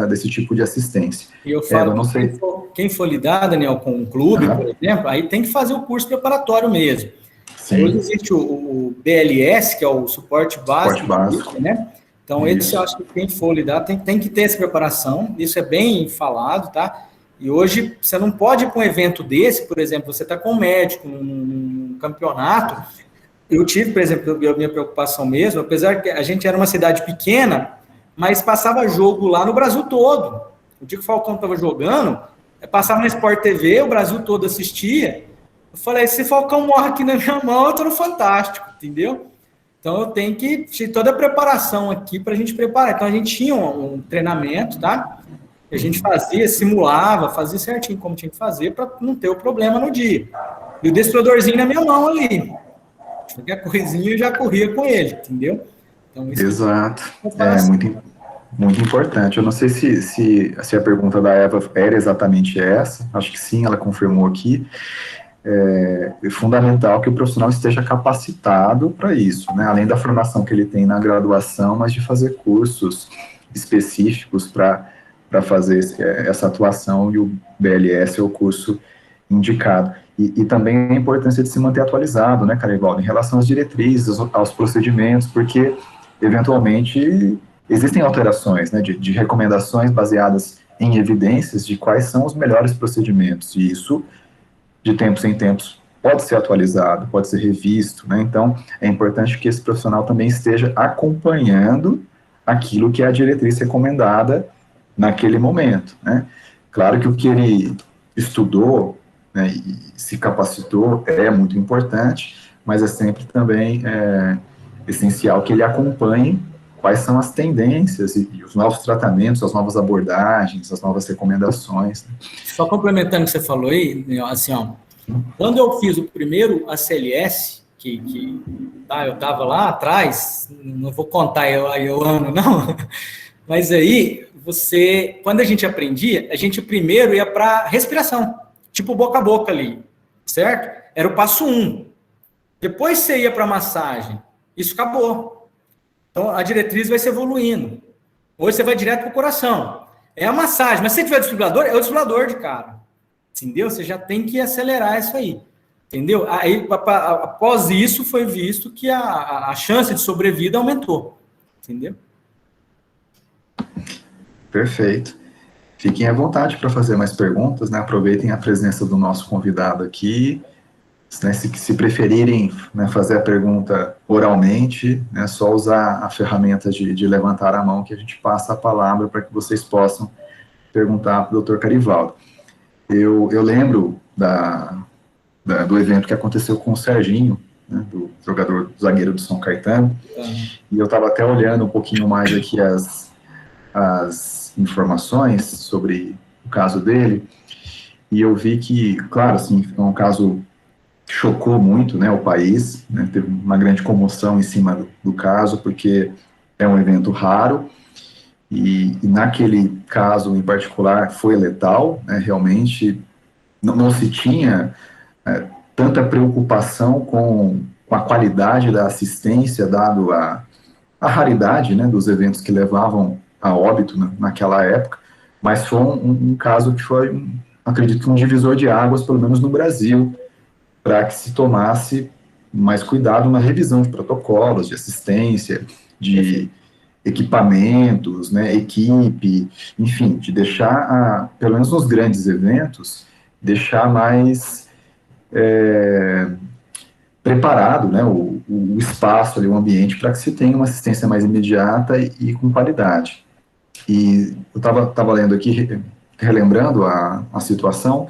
desse tipo de assistência. E eu falo eu não que sei... quem for lidar, Daniel, com um clube, por exemplo, aí tem que fazer o curso preparatório mesmo. Sim. Hoje existe o BLS, que é o suporte básico, né? Então, esse eu acho que quem for lidar tem que ter essa preparação, isso é bem falado, tá? E hoje você não pode ir para um evento desse, por exemplo, você está com um médico num campeonato. Eu tive, por exemplo, a minha preocupação mesmo, apesar que a gente era uma cidade pequena, mas passava jogo lá no Brasil todo. O dia que o Falcão estava jogando, passava na Sport TV, o Brasil todo assistia. Eu falei, se o Falcão morre aqui na minha mão, eu estou no Fantástico, entendeu? Então, eu tenho que ter toda a preparação aqui para a gente preparar. Então, a gente tinha um treinamento, tá? A gente fazia, simulava, fazia certinho como tinha que fazer para não ter o problema no dia. E o desfibriladorzinho na minha mão ali. Qualquer coisinha eu já corria com ele, entendeu? Então, isso exato. Muito importante. Eu não sei se a pergunta da Eva era exatamente essa. Acho que sim, ela confirmou aqui. É fundamental que o profissional esteja capacitado para isso, né? Além da formação que ele tem na graduação, mas de fazer cursos específicos para fazer essa atuação, e o BLS é o curso indicado. E também a importância de se manter atualizado, né, Carivaldo, em relação às diretrizes, aos procedimentos, porque, eventualmente, existem alterações, né, de recomendações baseadas em evidências de quais são os melhores procedimentos, e isso, de tempos em tempos, pode ser atualizado, pode ser revisto, né, então é importante que esse profissional também esteja acompanhando aquilo que é a diretriz recomendada naquele momento, né. Claro que o que ele estudou, né, e se capacitou é muito importante, mas é sempre também essencial que ele acompanhe quais são as tendências e os novos tratamentos, as novas abordagens, as novas recomendações. Só complementando o que você falou aí, assim, ó, quando eu fiz o primeiro ACLS, eu estava lá atrás, não vou contar eu ano, não, mas aí, quando a gente aprendia, a gente primeiro ia para respiração, tipo boca a boca ali, certo? Era o passo 1. Depois você ia para massagem, isso acabou. Então, a diretriz vai se evoluindo. Hoje você vai direto para o coração. É a massagem, mas se você tiver desfibrilador, é o desfibrilador de cara. Entendeu? Você já tem que acelerar isso aí. Entendeu? Aí, após isso, foi visto que a chance de sobrevida aumentou. Entendeu? Perfeito. Fiquem à vontade para fazer mais perguntas, né? Aproveitem a presença do nosso convidado aqui. Né, se preferirem, né, fazer a pergunta oralmente, é só usar a ferramenta de levantar a mão que a gente passa a palavra para que vocês possam perguntar para o Dr. Carivaldo. Eu lembro do evento que aconteceu com o Serginho, né, do jogador zagueiro do São Caetano, e eu estava até olhando um pouquinho mais aqui as informações sobre o caso dele, e eu vi que, claro, assim, é um caso que chocou muito, né, o país, né, teve uma grande comoção em cima do caso, porque é um evento raro, e naquele caso em particular foi letal, né, realmente não se tinha tanta preocupação com a qualidade da assistência, dado a raridade, né, dos eventos que levavam a óbito naquela época, mas foi um caso que foi, acredito que um divisor de águas, pelo menos no Brasil, para que se tomasse mais cuidado na revisão de protocolos, de assistência, de equipamentos, né, equipe, enfim, de deixar, pelo menos nos grandes eventos, deixar mais preparado, né, o espaço ali, o ambiente, para que se tenha uma assistência mais imediata e com qualidade. E eu estava lendo aqui, relembrando a situação,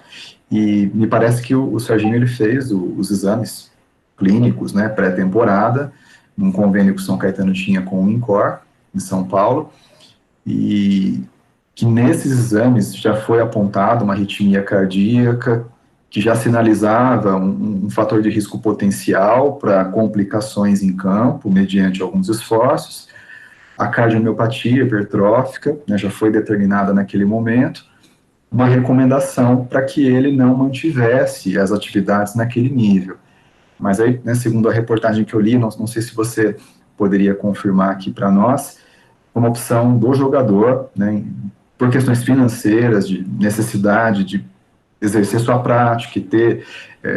e me parece que o Serginho ele fez os exames clínicos, né, pré-temporada, num convênio que o São Caetano tinha com o INCOR, em São Paulo, e que nesses exames já foi apontada uma arritmia cardíaca, que já sinalizava um fator de risco potencial para complicações em campo, mediante alguns esforços, a cardiomiopatia hipertrófica, né, já foi determinada naquele momento, uma recomendação para que ele não mantivesse as atividades naquele nível. Mas aí, né, segundo a reportagem que eu li, não sei se você poderia confirmar aqui para nós, uma opção do jogador, né, por questões financeiras, de necessidade de exercer sua prática e ter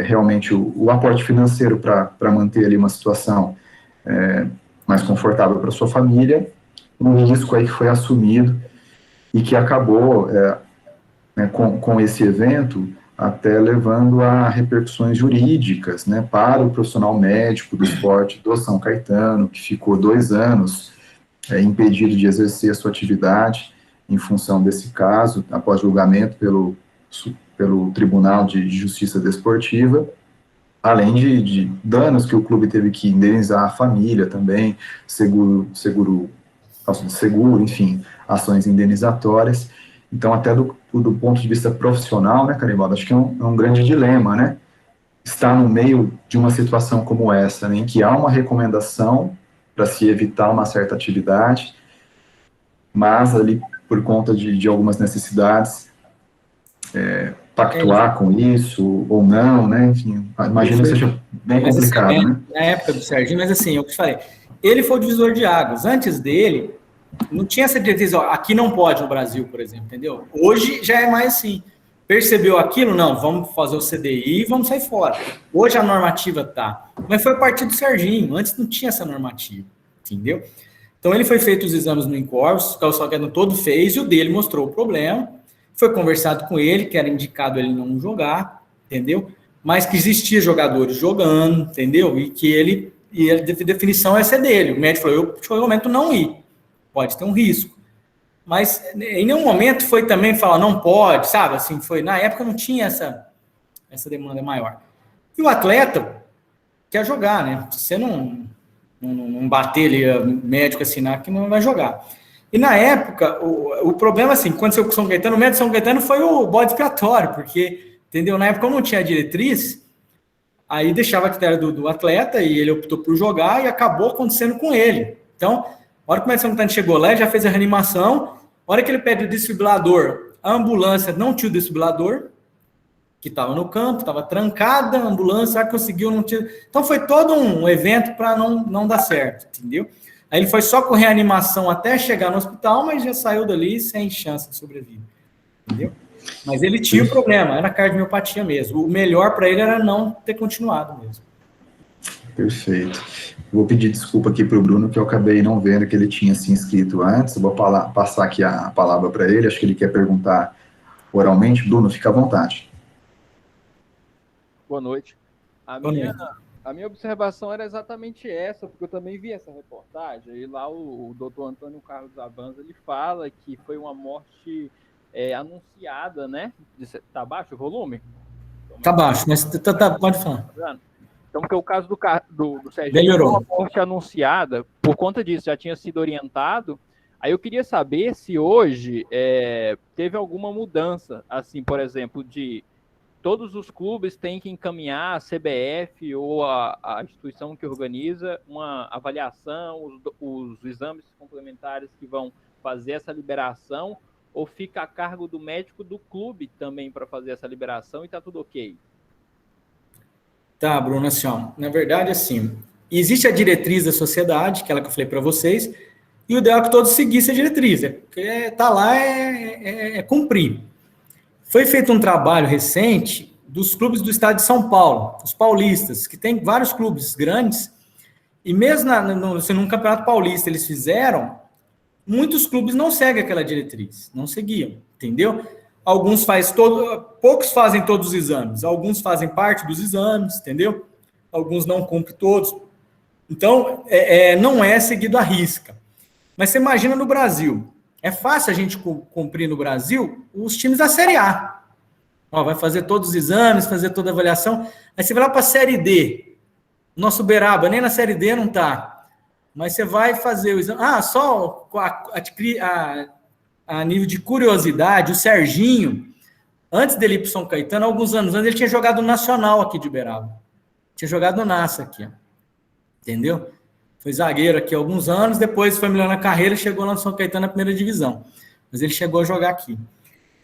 realmente o aporte financeiro para manter ali uma situação mais confortável para sua família, um risco aí que foi assumido e que acabou, né, com esse evento, até levando a repercussões jurídicas, né, para o profissional médico do esporte do São Caetano, que ficou 2 anos impedido de exercer a sua atividade em função desse caso, após julgamento pelo Tribunal de Justiça Desportiva, além de danos que o clube teve que indenizar a família também, seguro, enfim, ações indenizatórias. Então, até do ponto de vista profissional, né, Caribaldo, acho que é um grande dilema, né? Estar no meio de uma situação como essa, né, em que há uma recomendação para se evitar uma certa atividade, mas ali, por conta de algumas necessidades, pactuar com isso ou não, né? Enfim, imagino que seja bem complicado, assim, né? Na época do Serginho, mas assim, eu te falei, ele foi o divisor de águas. Antes dele, não tinha essa diretriz, ó, aqui não pode no Brasil, por exemplo, entendeu? Hoje já é mais assim, percebeu aquilo? Não, vamos fazer o CDI e vamos sair fora. Hoje a normativa tá, mas foi a partir do Serginho, antes não tinha essa normativa, entendeu? Então ele foi feito os exames no Incorpus, o São Caetano todo fez, e o dele mostrou o problema, foi conversado com ele, que era indicado ele não jogar, entendeu? Mas que existia jogadores jogando, entendeu? E que ele, e a definição essa é dele. O médico falou, eu te recomendo não ir, pode ter um risco. Mas em nenhum momento foi também falar, não pode, sabe? Assim, foi, na época não tinha essa demanda maior. E o atleta quer jogar, né? Se você não bater ali, médico assinar, que não vai jogar. E na época, o problema, assim, quando você com o São Caetano, o médico de São Caetano foi o bode expiatório, porque, entendeu? Na época, não tinha diretriz, aí deixava a critério do atleta e ele optou por jogar e acabou acontecendo com ele. Então, a hora que o médico de São Caetano chegou lá, já fez a reanimação, a hora que ele pede o desfibrilador, a ambulância não tinha o desfibrilador, que estava no campo, estava trancada, a ambulância conseguiu, não tinha... Então, foi todo um evento para não dar certo, entendeu? Aí ele foi só com reanimação até chegar no hospital, mas já saiu dali sem chance de sobrevida, entendeu? Mas ele tinha o problema, era cardiomiopatia mesmo. O melhor para ele era não ter continuado mesmo. Perfeito. Vou pedir desculpa aqui para o Bruno, que eu acabei não vendo que ele tinha se inscrito antes. Eu vou passar aqui a palavra para ele, acho que ele quer perguntar oralmente. Bruno, fica à vontade. Boa noite. A minha observação era exatamente essa, porque eu também vi essa reportagem, e lá o doutor Antônio Carlos Avanza, ele fala que foi uma morte anunciada, né? Tá baixo o volume? Tá baixo, mas pode falar. Então, porque o caso do Serginho foi uma morte anunciada, por conta disso, já tinha sido orientado. Aí eu queria saber se hoje teve alguma mudança, assim, por exemplo, de todos os clubes têm que encaminhar a CBF ou a instituição que organiza uma avaliação, os exames complementares que vão fazer essa liberação, ou fica a cargo do médico do clube também para fazer essa liberação e está tudo ok? Tá, Bruno, assim, ó, na verdade, assim, existe a diretriz da sociedade, aquela que eu falei para vocês, e o ideal é que todos seguissem a diretriz, tá lá é cumprir. Foi feito um trabalho recente dos clubes do estado de São Paulo, os paulistas, que tem vários clubes grandes, e mesmo num campeonato paulista eles fizeram, muitos clubes não seguem aquela diretriz, não seguiam, entendeu? Poucos fazem todos os exames, alguns fazem parte dos exames, entendeu? Alguns não cumprem todos. Então, não é seguido à risca. Mas você imagina no Brasil, é fácil a gente cumprir no Brasil os times da Série A. Ó, vai fazer todos os exames, fazer toda a avaliação. Aí você vai lá para a Série D. Nosso Uberaba, nem na Série D não está. Mas você vai fazer o exame. Só a nível de curiosidade, o Serginho, antes dele ir para o São Caetano, alguns anos antes, ele tinha jogado no Nacional aqui de Uberaba. Tinha jogado no NASA aqui. Ó. Entendeu? Foi zagueiro aqui há alguns anos, depois foi melhor na carreira, chegou lá no São Caetano na primeira divisão. Mas ele chegou a jogar aqui.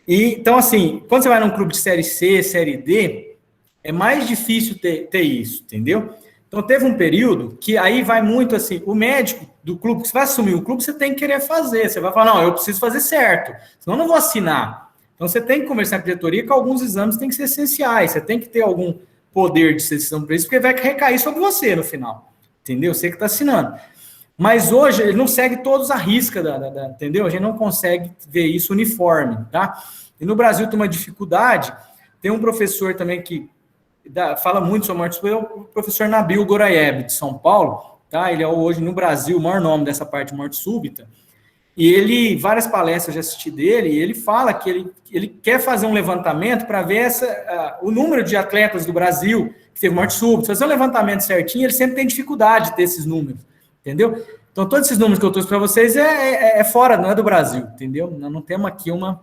E, então, assim, quando você vai num clube de Série C, Série D, é mais difícil ter isso, entendeu? Então, teve um período que aí vai muito assim, o médico do clube, que você vai assumir o clube, você tem que querer fazer. Você vai falar, não, eu preciso fazer certo, senão eu não vou assinar. Então, você tem que conversar com a diretoria que alguns exames têm que ser essenciais, você tem que ter algum poder de decisão para isso, porque vai recair sobre você no final, entendeu? Você que está assinando. Mas hoje ele não segue todos a risca, entendeu? A gente não consegue ver isso uniforme, tá? E no Brasil tem uma dificuldade, tem um professor também que fala muito sobre morte súbita, é o professor Nabil Goraieb, de São Paulo, tá? Ele é hoje no Brasil o maior nome dessa parte de morte súbita, e ele, várias palestras eu já assisti dele, e ele fala que ele quer fazer um levantamento para ver o número de atletas do Brasil que teve morte súbita, fazer um levantamento certinho, ele sempre tem dificuldade de ter esses números, entendeu? Então, todos esses números que eu trouxe para vocês é fora, não é do Brasil, entendeu? Nós não temos aqui um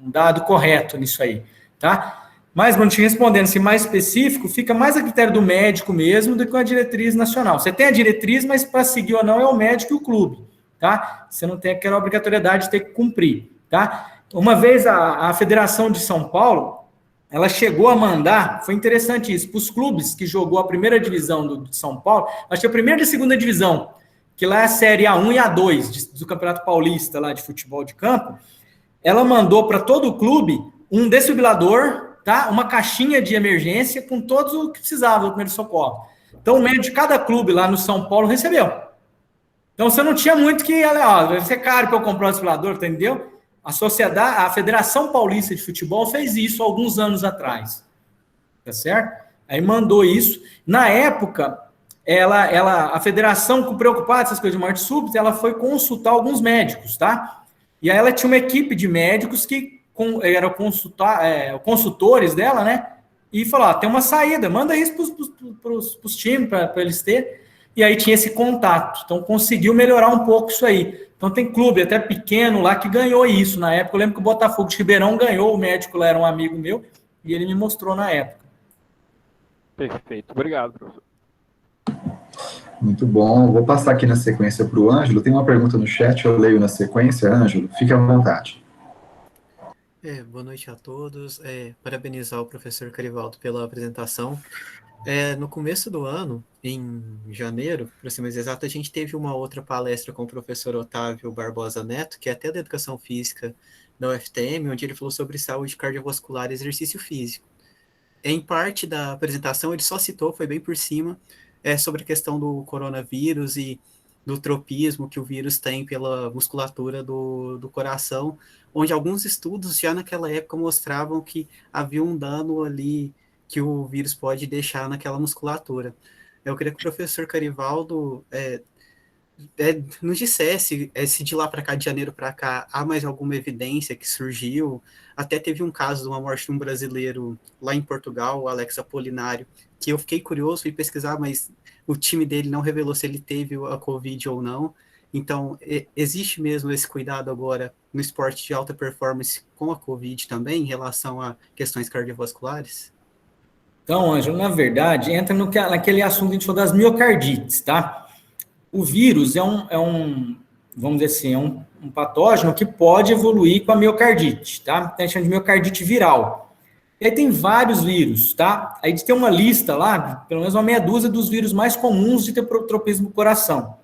dado correto nisso aí, tá? Mas, Bruno, te respondendo assim, mais específico, fica mais a critério do médico mesmo do que a diretriz nacional. Você tem a diretriz, mas para seguir ou não é o médico e o clube, tá? Você não tem aquela obrigatoriedade de ter que cumprir, tá? Uma vez a Federação de São Paulo, ela chegou a mandar, foi interessante isso, para os clubes que jogou a primeira divisão de São Paulo, acho que a primeira e a segunda divisão, que lá é a série A1 e A2 do Campeonato Paulista, lá de futebol de campo, ela mandou para todo o clube um desfibrilador, tá? Uma caixinha de emergência com todos o que precisava do primeiro socorro. Então, o médico de cada clube lá no São Paulo recebeu. Então, você não tinha muito que, vai ser caro para eu comprar o desfibrilador, entendeu? A Federação Paulista de Futebol fez isso há alguns anos atrás, tá certo? Aí mandou isso. Na época, a federação, preocupada com essas coisas de morte súbita, ela foi consultar alguns médicos, tá? E aí ela tinha uma equipe de médicos que eram consultores dela, né? E falou, tem uma saída, manda isso para os times, para eles terem. E aí tinha esse contato. Então, conseguiu melhorar um pouco isso aí. Então, tem clube até pequeno lá que ganhou isso na época. Eu lembro que o Botafogo de Ribeirão ganhou, o médico lá era um amigo meu, e ele me mostrou na época. Perfeito. Obrigado, professor. Muito bom. Vou passar aqui na sequência para o Ângelo. Tem uma pergunta no chat, eu leio na sequência. Ângelo, fique à vontade. Boa noite a todos. Parabenizar o professor Carivaldo pela apresentação. No começo do ano, em janeiro, para ser mais exato, a gente teve uma outra palestra com o professor Otávio Barbosa Neto, que é até da Educação Física da UFTM, onde ele falou sobre saúde cardiovascular e exercício físico. Em parte da apresentação, ele só citou, foi bem por cima, sobre a questão do coronavírus e do tropismo que o vírus tem pela musculatura do coração, onde alguns estudos já naquela época mostravam que havia um dano ali que o vírus pode deixar naquela musculatura. Eu queria que o professor Carivaldo nos dissesse se de lá para cá, de janeiro para cá, há mais alguma evidência que surgiu. Até teve um caso de uma morte de um brasileiro lá em Portugal, o Alex Apolinário, que eu fiquei curioso, fui pesquisar, mas o time dele não revelou se ele teve a Covid ou não. Então, existe mesmo esse cuidado agora no esporte de alta performance com a Covid também, em relação a questões cardiovasculares? Então, Ângelo, na verdade, entra naquele assunto que a gente falou das miocardites, tá? O vírus vamos dizer assim, um patógeno que pode evoluir com a miocardite, tá? A gente chama de miocardite viral. E aí tem vários vírus, tá? Aí a gente tem uma lista lá, pelo menos uma meia dúzia dos vírus mais comuns de ter tropismo do coração.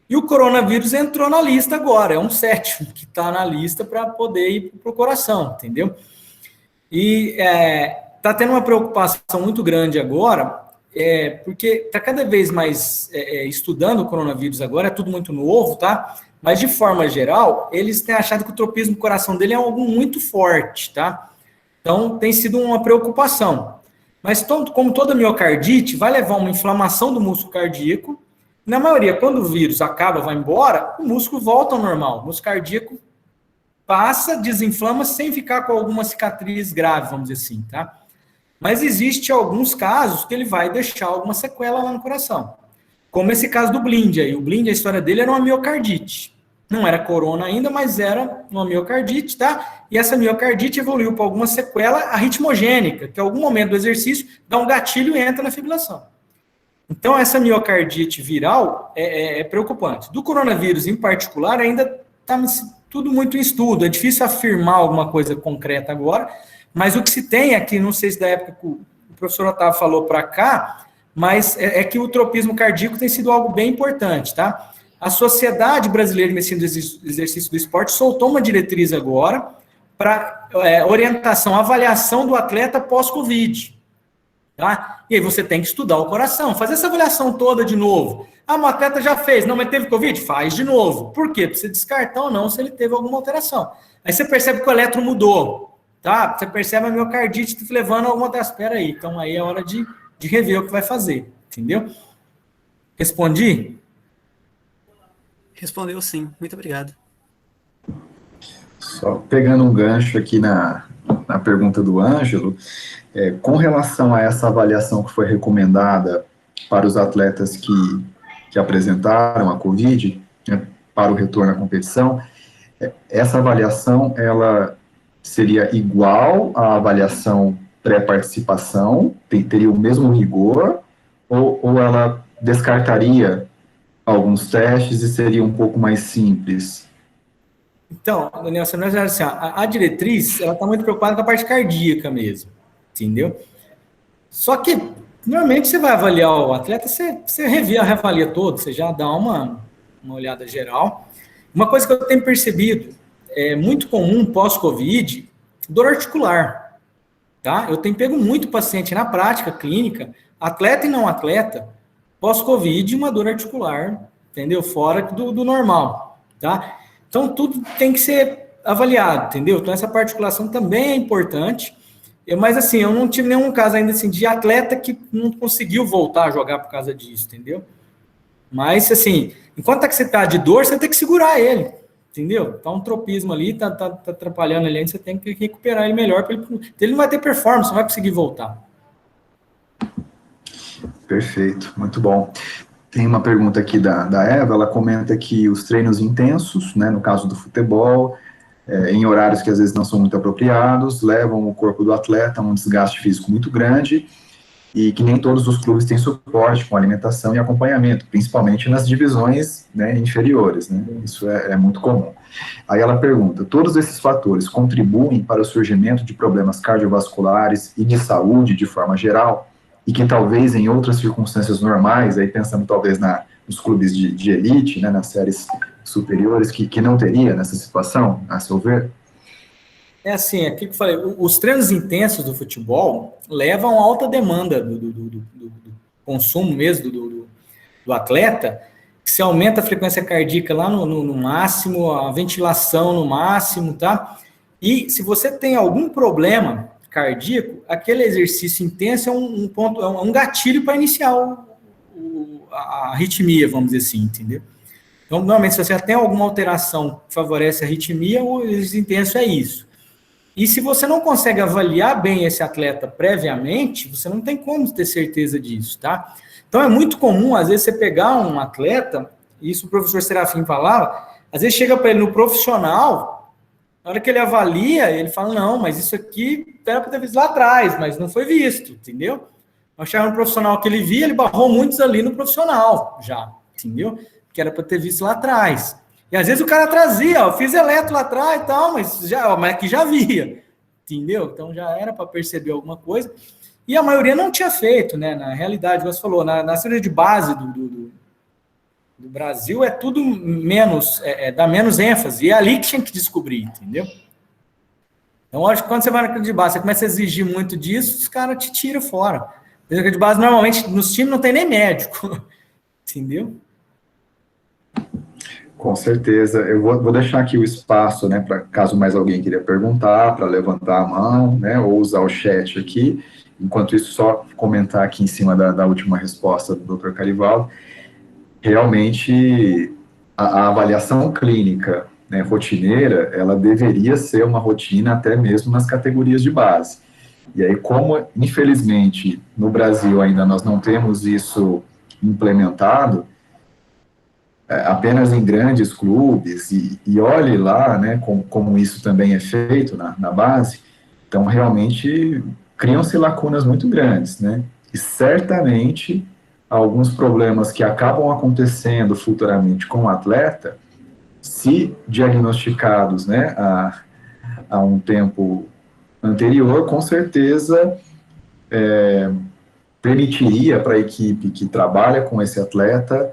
E o coronavírus entrou na lista agora, é um sétimo que está na lista para poder ir para o coração, entendeu? E está tendo uma preocupação muito grande agora, porque está cada vez mais estudando o coronavírus agora, é tudo muito novo, tá? Mas, de forma geral, eles têm achado que o tropismo do coração dele é algo muito forte, tá? Então, tem sido uma preocupação. Mas, como toda miocardite, vai levar uma inflamação do músculo cardíaco. Na maioria, quando o vírus acaba, vai embora, o músculo volta ao normal. O músculo cardíaco passa, desinflama, sem ficar com alguma cicatriz grave, vamos dizer assim, tá? Mas existe alguns casos que ele vai deixar alguma sequela lá no coração. Como esse caso do Blind aí. O Blind, a história dele era uma miocardite. Não era corona ainda, mas era uma miocardite, tá? E essa miocardite evoluiu para alguma sequela arritmogênica, que em algum momento do exercício dá um gatilho e entra na fibrilação. Então, essa miocardite viral é preocupante. Do coronavírus, em particular, ainda está tudo muito em estudo. É difícil afirmar alguma coisa concreta agora, mas o que se tem aqui, não sei se da época que o professor Otávio falou para cá, mas é que o tropismo cardíaco tem sido algo bem importante, tá? A Sociedade Brasileira de Medicina do Exercício do Esporte soltou uma diretriz agora para orientação, avaliação do atleta pós-Covid. Tá? E aí você tem que estudar o coração, fazer essa avaliação toda de novo. Ah, o atleta já fez, não, mas teve Covid? Faz de novo. Por quê? Para você descartar ou não se ele teve alguma alteração. Aí você percebe que o eletro mudou, tá? Você percebe a miocardite te levando a alguma outra. Espera aí, então aí é hora de rever o que vai fazer, entendeu? Respondi? Respondeu sim, muito obrigado. Só pegando um gancho aqui na pergunta do Ângelo, com relação a essa avaliação que foi recomendada para os atletas que apresentaram a COVID, né, para o retorno à competição, essa avaliação, ela seria igual à avaliação pré-participação, teria o mesmo rigor, ou ela descartaria alguns testes e seria um pouco mais simples? Então, Daniel, você não é assim, a diretriz, ela está muito preocupada com a parte cardíaca mesmo, entendeu? Só que, normalmente, você vai avaliar o atleta, você reavalia todo, você já dá uma olhada geral. Uma coisa que eu tenho percebido, é muito comum pós-Covid, dor articular, tá? Eu tenho pego muito paciente na prática clínica, atleta e não atleta, pós-Covid, uma dor articular, entendeu? Fora do normal, tá? Então, tudo tem que ser avaliado, entendeu? Então, essa articulação também é importante, mas, assim, eu não tive nenhum caso ainda, assim, de atleta que não conseguiu voltar a jogar por causa disso, entendeu? Mas, assim, enquanto você está de dor, você tem que segurar ele, entendeu? Tá um tropismo ali, tá atrapalhando ele, você tem que recuperar ele melhor, porque ele não vai ter performance, não vai conseguir voltar. Perfeito, muito bom. Tem uma pergunta aqui da Eva, ela comenta que os treinos intensos, né, no caso do futebol, em horários que às vezes não são muito apropriados, levam o corpo do atleta a um desgaste físico muito grande e que nem todos os clubes têm suporte com alimentação e acompanhamento, principalmente nas divisões, né, inferiores, né, isso é muito comum. Aí ela pergunta, todos esses fatores contribuem para o surgimento de problemas cardiovasculares e de saúde de forma geral, e que talvez em outras circunstâncias normais, aí pensando talvez nos clubes de elite, né, nas séries superiores, que não teria nessa situação, a seu ver? É assim, aqui que eu falei, os treinos intensos do futebol levam a alta demanda do consumo mesmo do atleta, que se aumenta a frequência cardíaca lá no máximo, a ventilação no máximo, tá? E se você tem algum problema cardíaco, aquele exercício intenso é um ponto, é um gatilho para iniciar a arritmia, vamos dizer assim, entendeu? Então, normalmente, se você tem alguma alteração que favorece a arritmia, o exercício intenso é isso. E se você não consegue avaliar bem esse atleta previamente, você não tem como ter certeza disso, tá? Então, é muito comum, às vezes, você pegar um atleta, isso o professor Serafim falava, às vezes chega para ele no profissional, na hora que ele avalia, ele fala, não, mas isso aqui era para ter visto lá atrás, mas não foi visto, entendeu? Nós chegamos no profissional que ele via, ele barrou muitos ali no profissional, já, entendeu? Que era para ter visto lá atrás. E às vezes o cara trazia, ó, eu fiz eletro lá atrás e tal, mas aqui já via, entendeu? Então já era para perceber alguma coisa. E a maioria não tinha feito, né? Na realidade, como você falou, na cirurgia de base do Brasil é tudo menos, dá menos ênfase, e é ali que tinha que descobrir, entendeu? Então, acho que quando você vai na clínica de base, você começa a exigir muito disso, os caras te tiram fora. Na clínica de base, normalmente, nos times não tem nem médico, entendeu? Com certeza. Eu vou deixar aqui o espaço, né, para caso mais alguém queria perguntar, para levantar a mão, né, ou usar o chat aqui. Enquanto isso, só comentar aqui em cima da última resposta do Dr. Carivaldo. Realmente, a avaliação clínica, né, rotineira, ela deveria ser uma rotina até mesmo nas categorias de base. E aí, como, infelizmente, no Brasil ainda nós não temos isso implementado, apenas em grandes clubes, e olhe lá, né, como isso também é feito na base, então realmente criam-se lacunas muito grandes, né, e certamente alguns problemas que acabam acontecendo futuramente com o atleta, se diagnosticados, né, há um tempo anterior, com certeza permitiria para a equipe que trabalha com esse atleta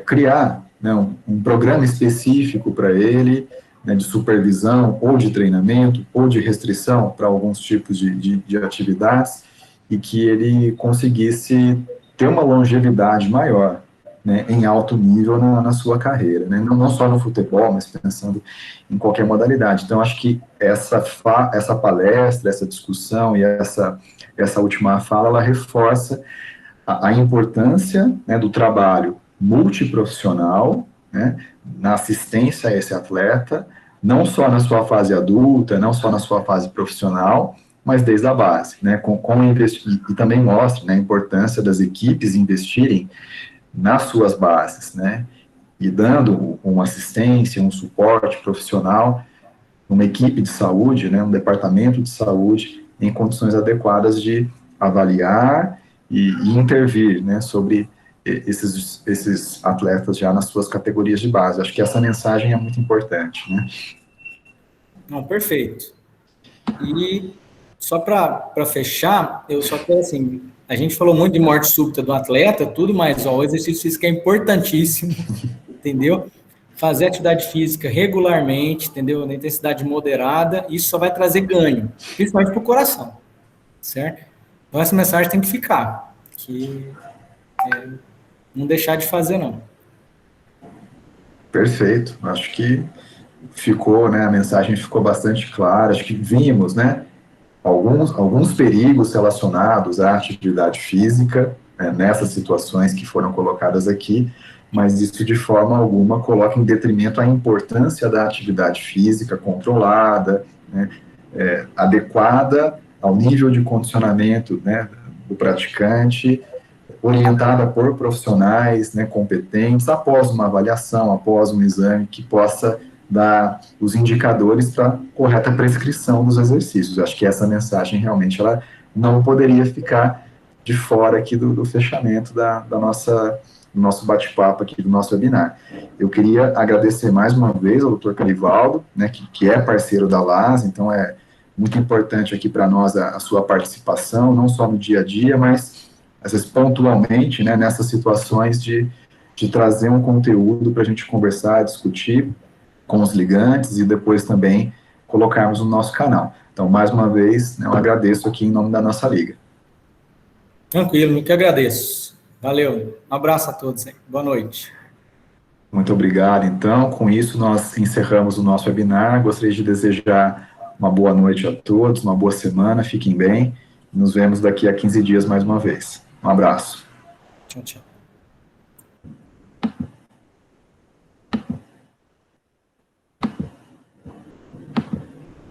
criar, né, um programa específico para ele, né, de supervisão, ou de treinamento, ou de restrição para alguns tipos de atividades, e que ele conseguisse ter uma longevidade maior, né, em alto nível na sua carreira, né, não só no futebol, mas pensando em qualquer modalidade. Então, acho que essa palestra, essa discussão e essa última fala, ela reforça a importância, né, do trabalho multiprofissional, né, na assistência a esse atleta, não só na sua fase adulta, não só na sua fase profissional, mas desde a base, né, e também mostra, né, a importância das equipes investirem nas suas bases, né, e dando uma assistência, um suporte profissional, uma equipe de saúde, né, um departamento de saúde em condições adequadas de avaliar e intervir, né, sobre esses atletas já nas suas categorias de base. Acho que essa mensagem é muito importante, né? Não, perfeito. E só para fechar, eu só quero assim, a gente falou muito de morte súbita do atleta, tudo, mas ó, o exercício físico é importantíssimo, entendeu? Fazer atividade física regularmente, entendeu? Na intensidade moderada, isso só vai trazer ganho, principalmente para o coração, certo? Então essa mensagem tem que ficar, que não deixar de fazer, não. Perfeito, acho que ficou, né, a mensagem ficou bastante clara, acho que vimos, né, alguns perigos relacionados à atividade física, né, nessas situações que foram colocadas aqui, mas isso de forma alguma coloca em detrimento a importância da atividade física controlada, né, adequada ao nível de condicionamento, né, do praticante, orientada por profissionais, né, competentes, após uma avaliação, após um exame que possa dar os indicadores para a correta prescrição dos exercícios. Eu acho que essa mensagem realmente ela não poderia ficar de fora aqui do fechamento do nosso bate-papo aqui, do nosso webinar. Eu queria agradecer mais uma vez ao Dr. Carivaldo, né, que é parceiro da LAS, então é muito importante aqui para nós a sua participação, não só no dia a dia, mas às vezes pontualmente, né, nessas situações de trazer um conteúdo para a gente conversar, discutir com os ligantes e depois também colocarmos no nosso canal. Então, mais uma vez, né, eu agradeço aqui em nome da nossa liga. Tranquilo, eu que agradeço. Valeu, um abraço a todos, hein? Boa noite. Muito obrigado, então. Com isso, nós encerramos o nosso webinar. Gostaria de desejar uma boa noite a todos, uma boa semana, fiquem bem. Nos vemos daqui a 15 dias mais uma vez. Um abraço. Tchau, tchau.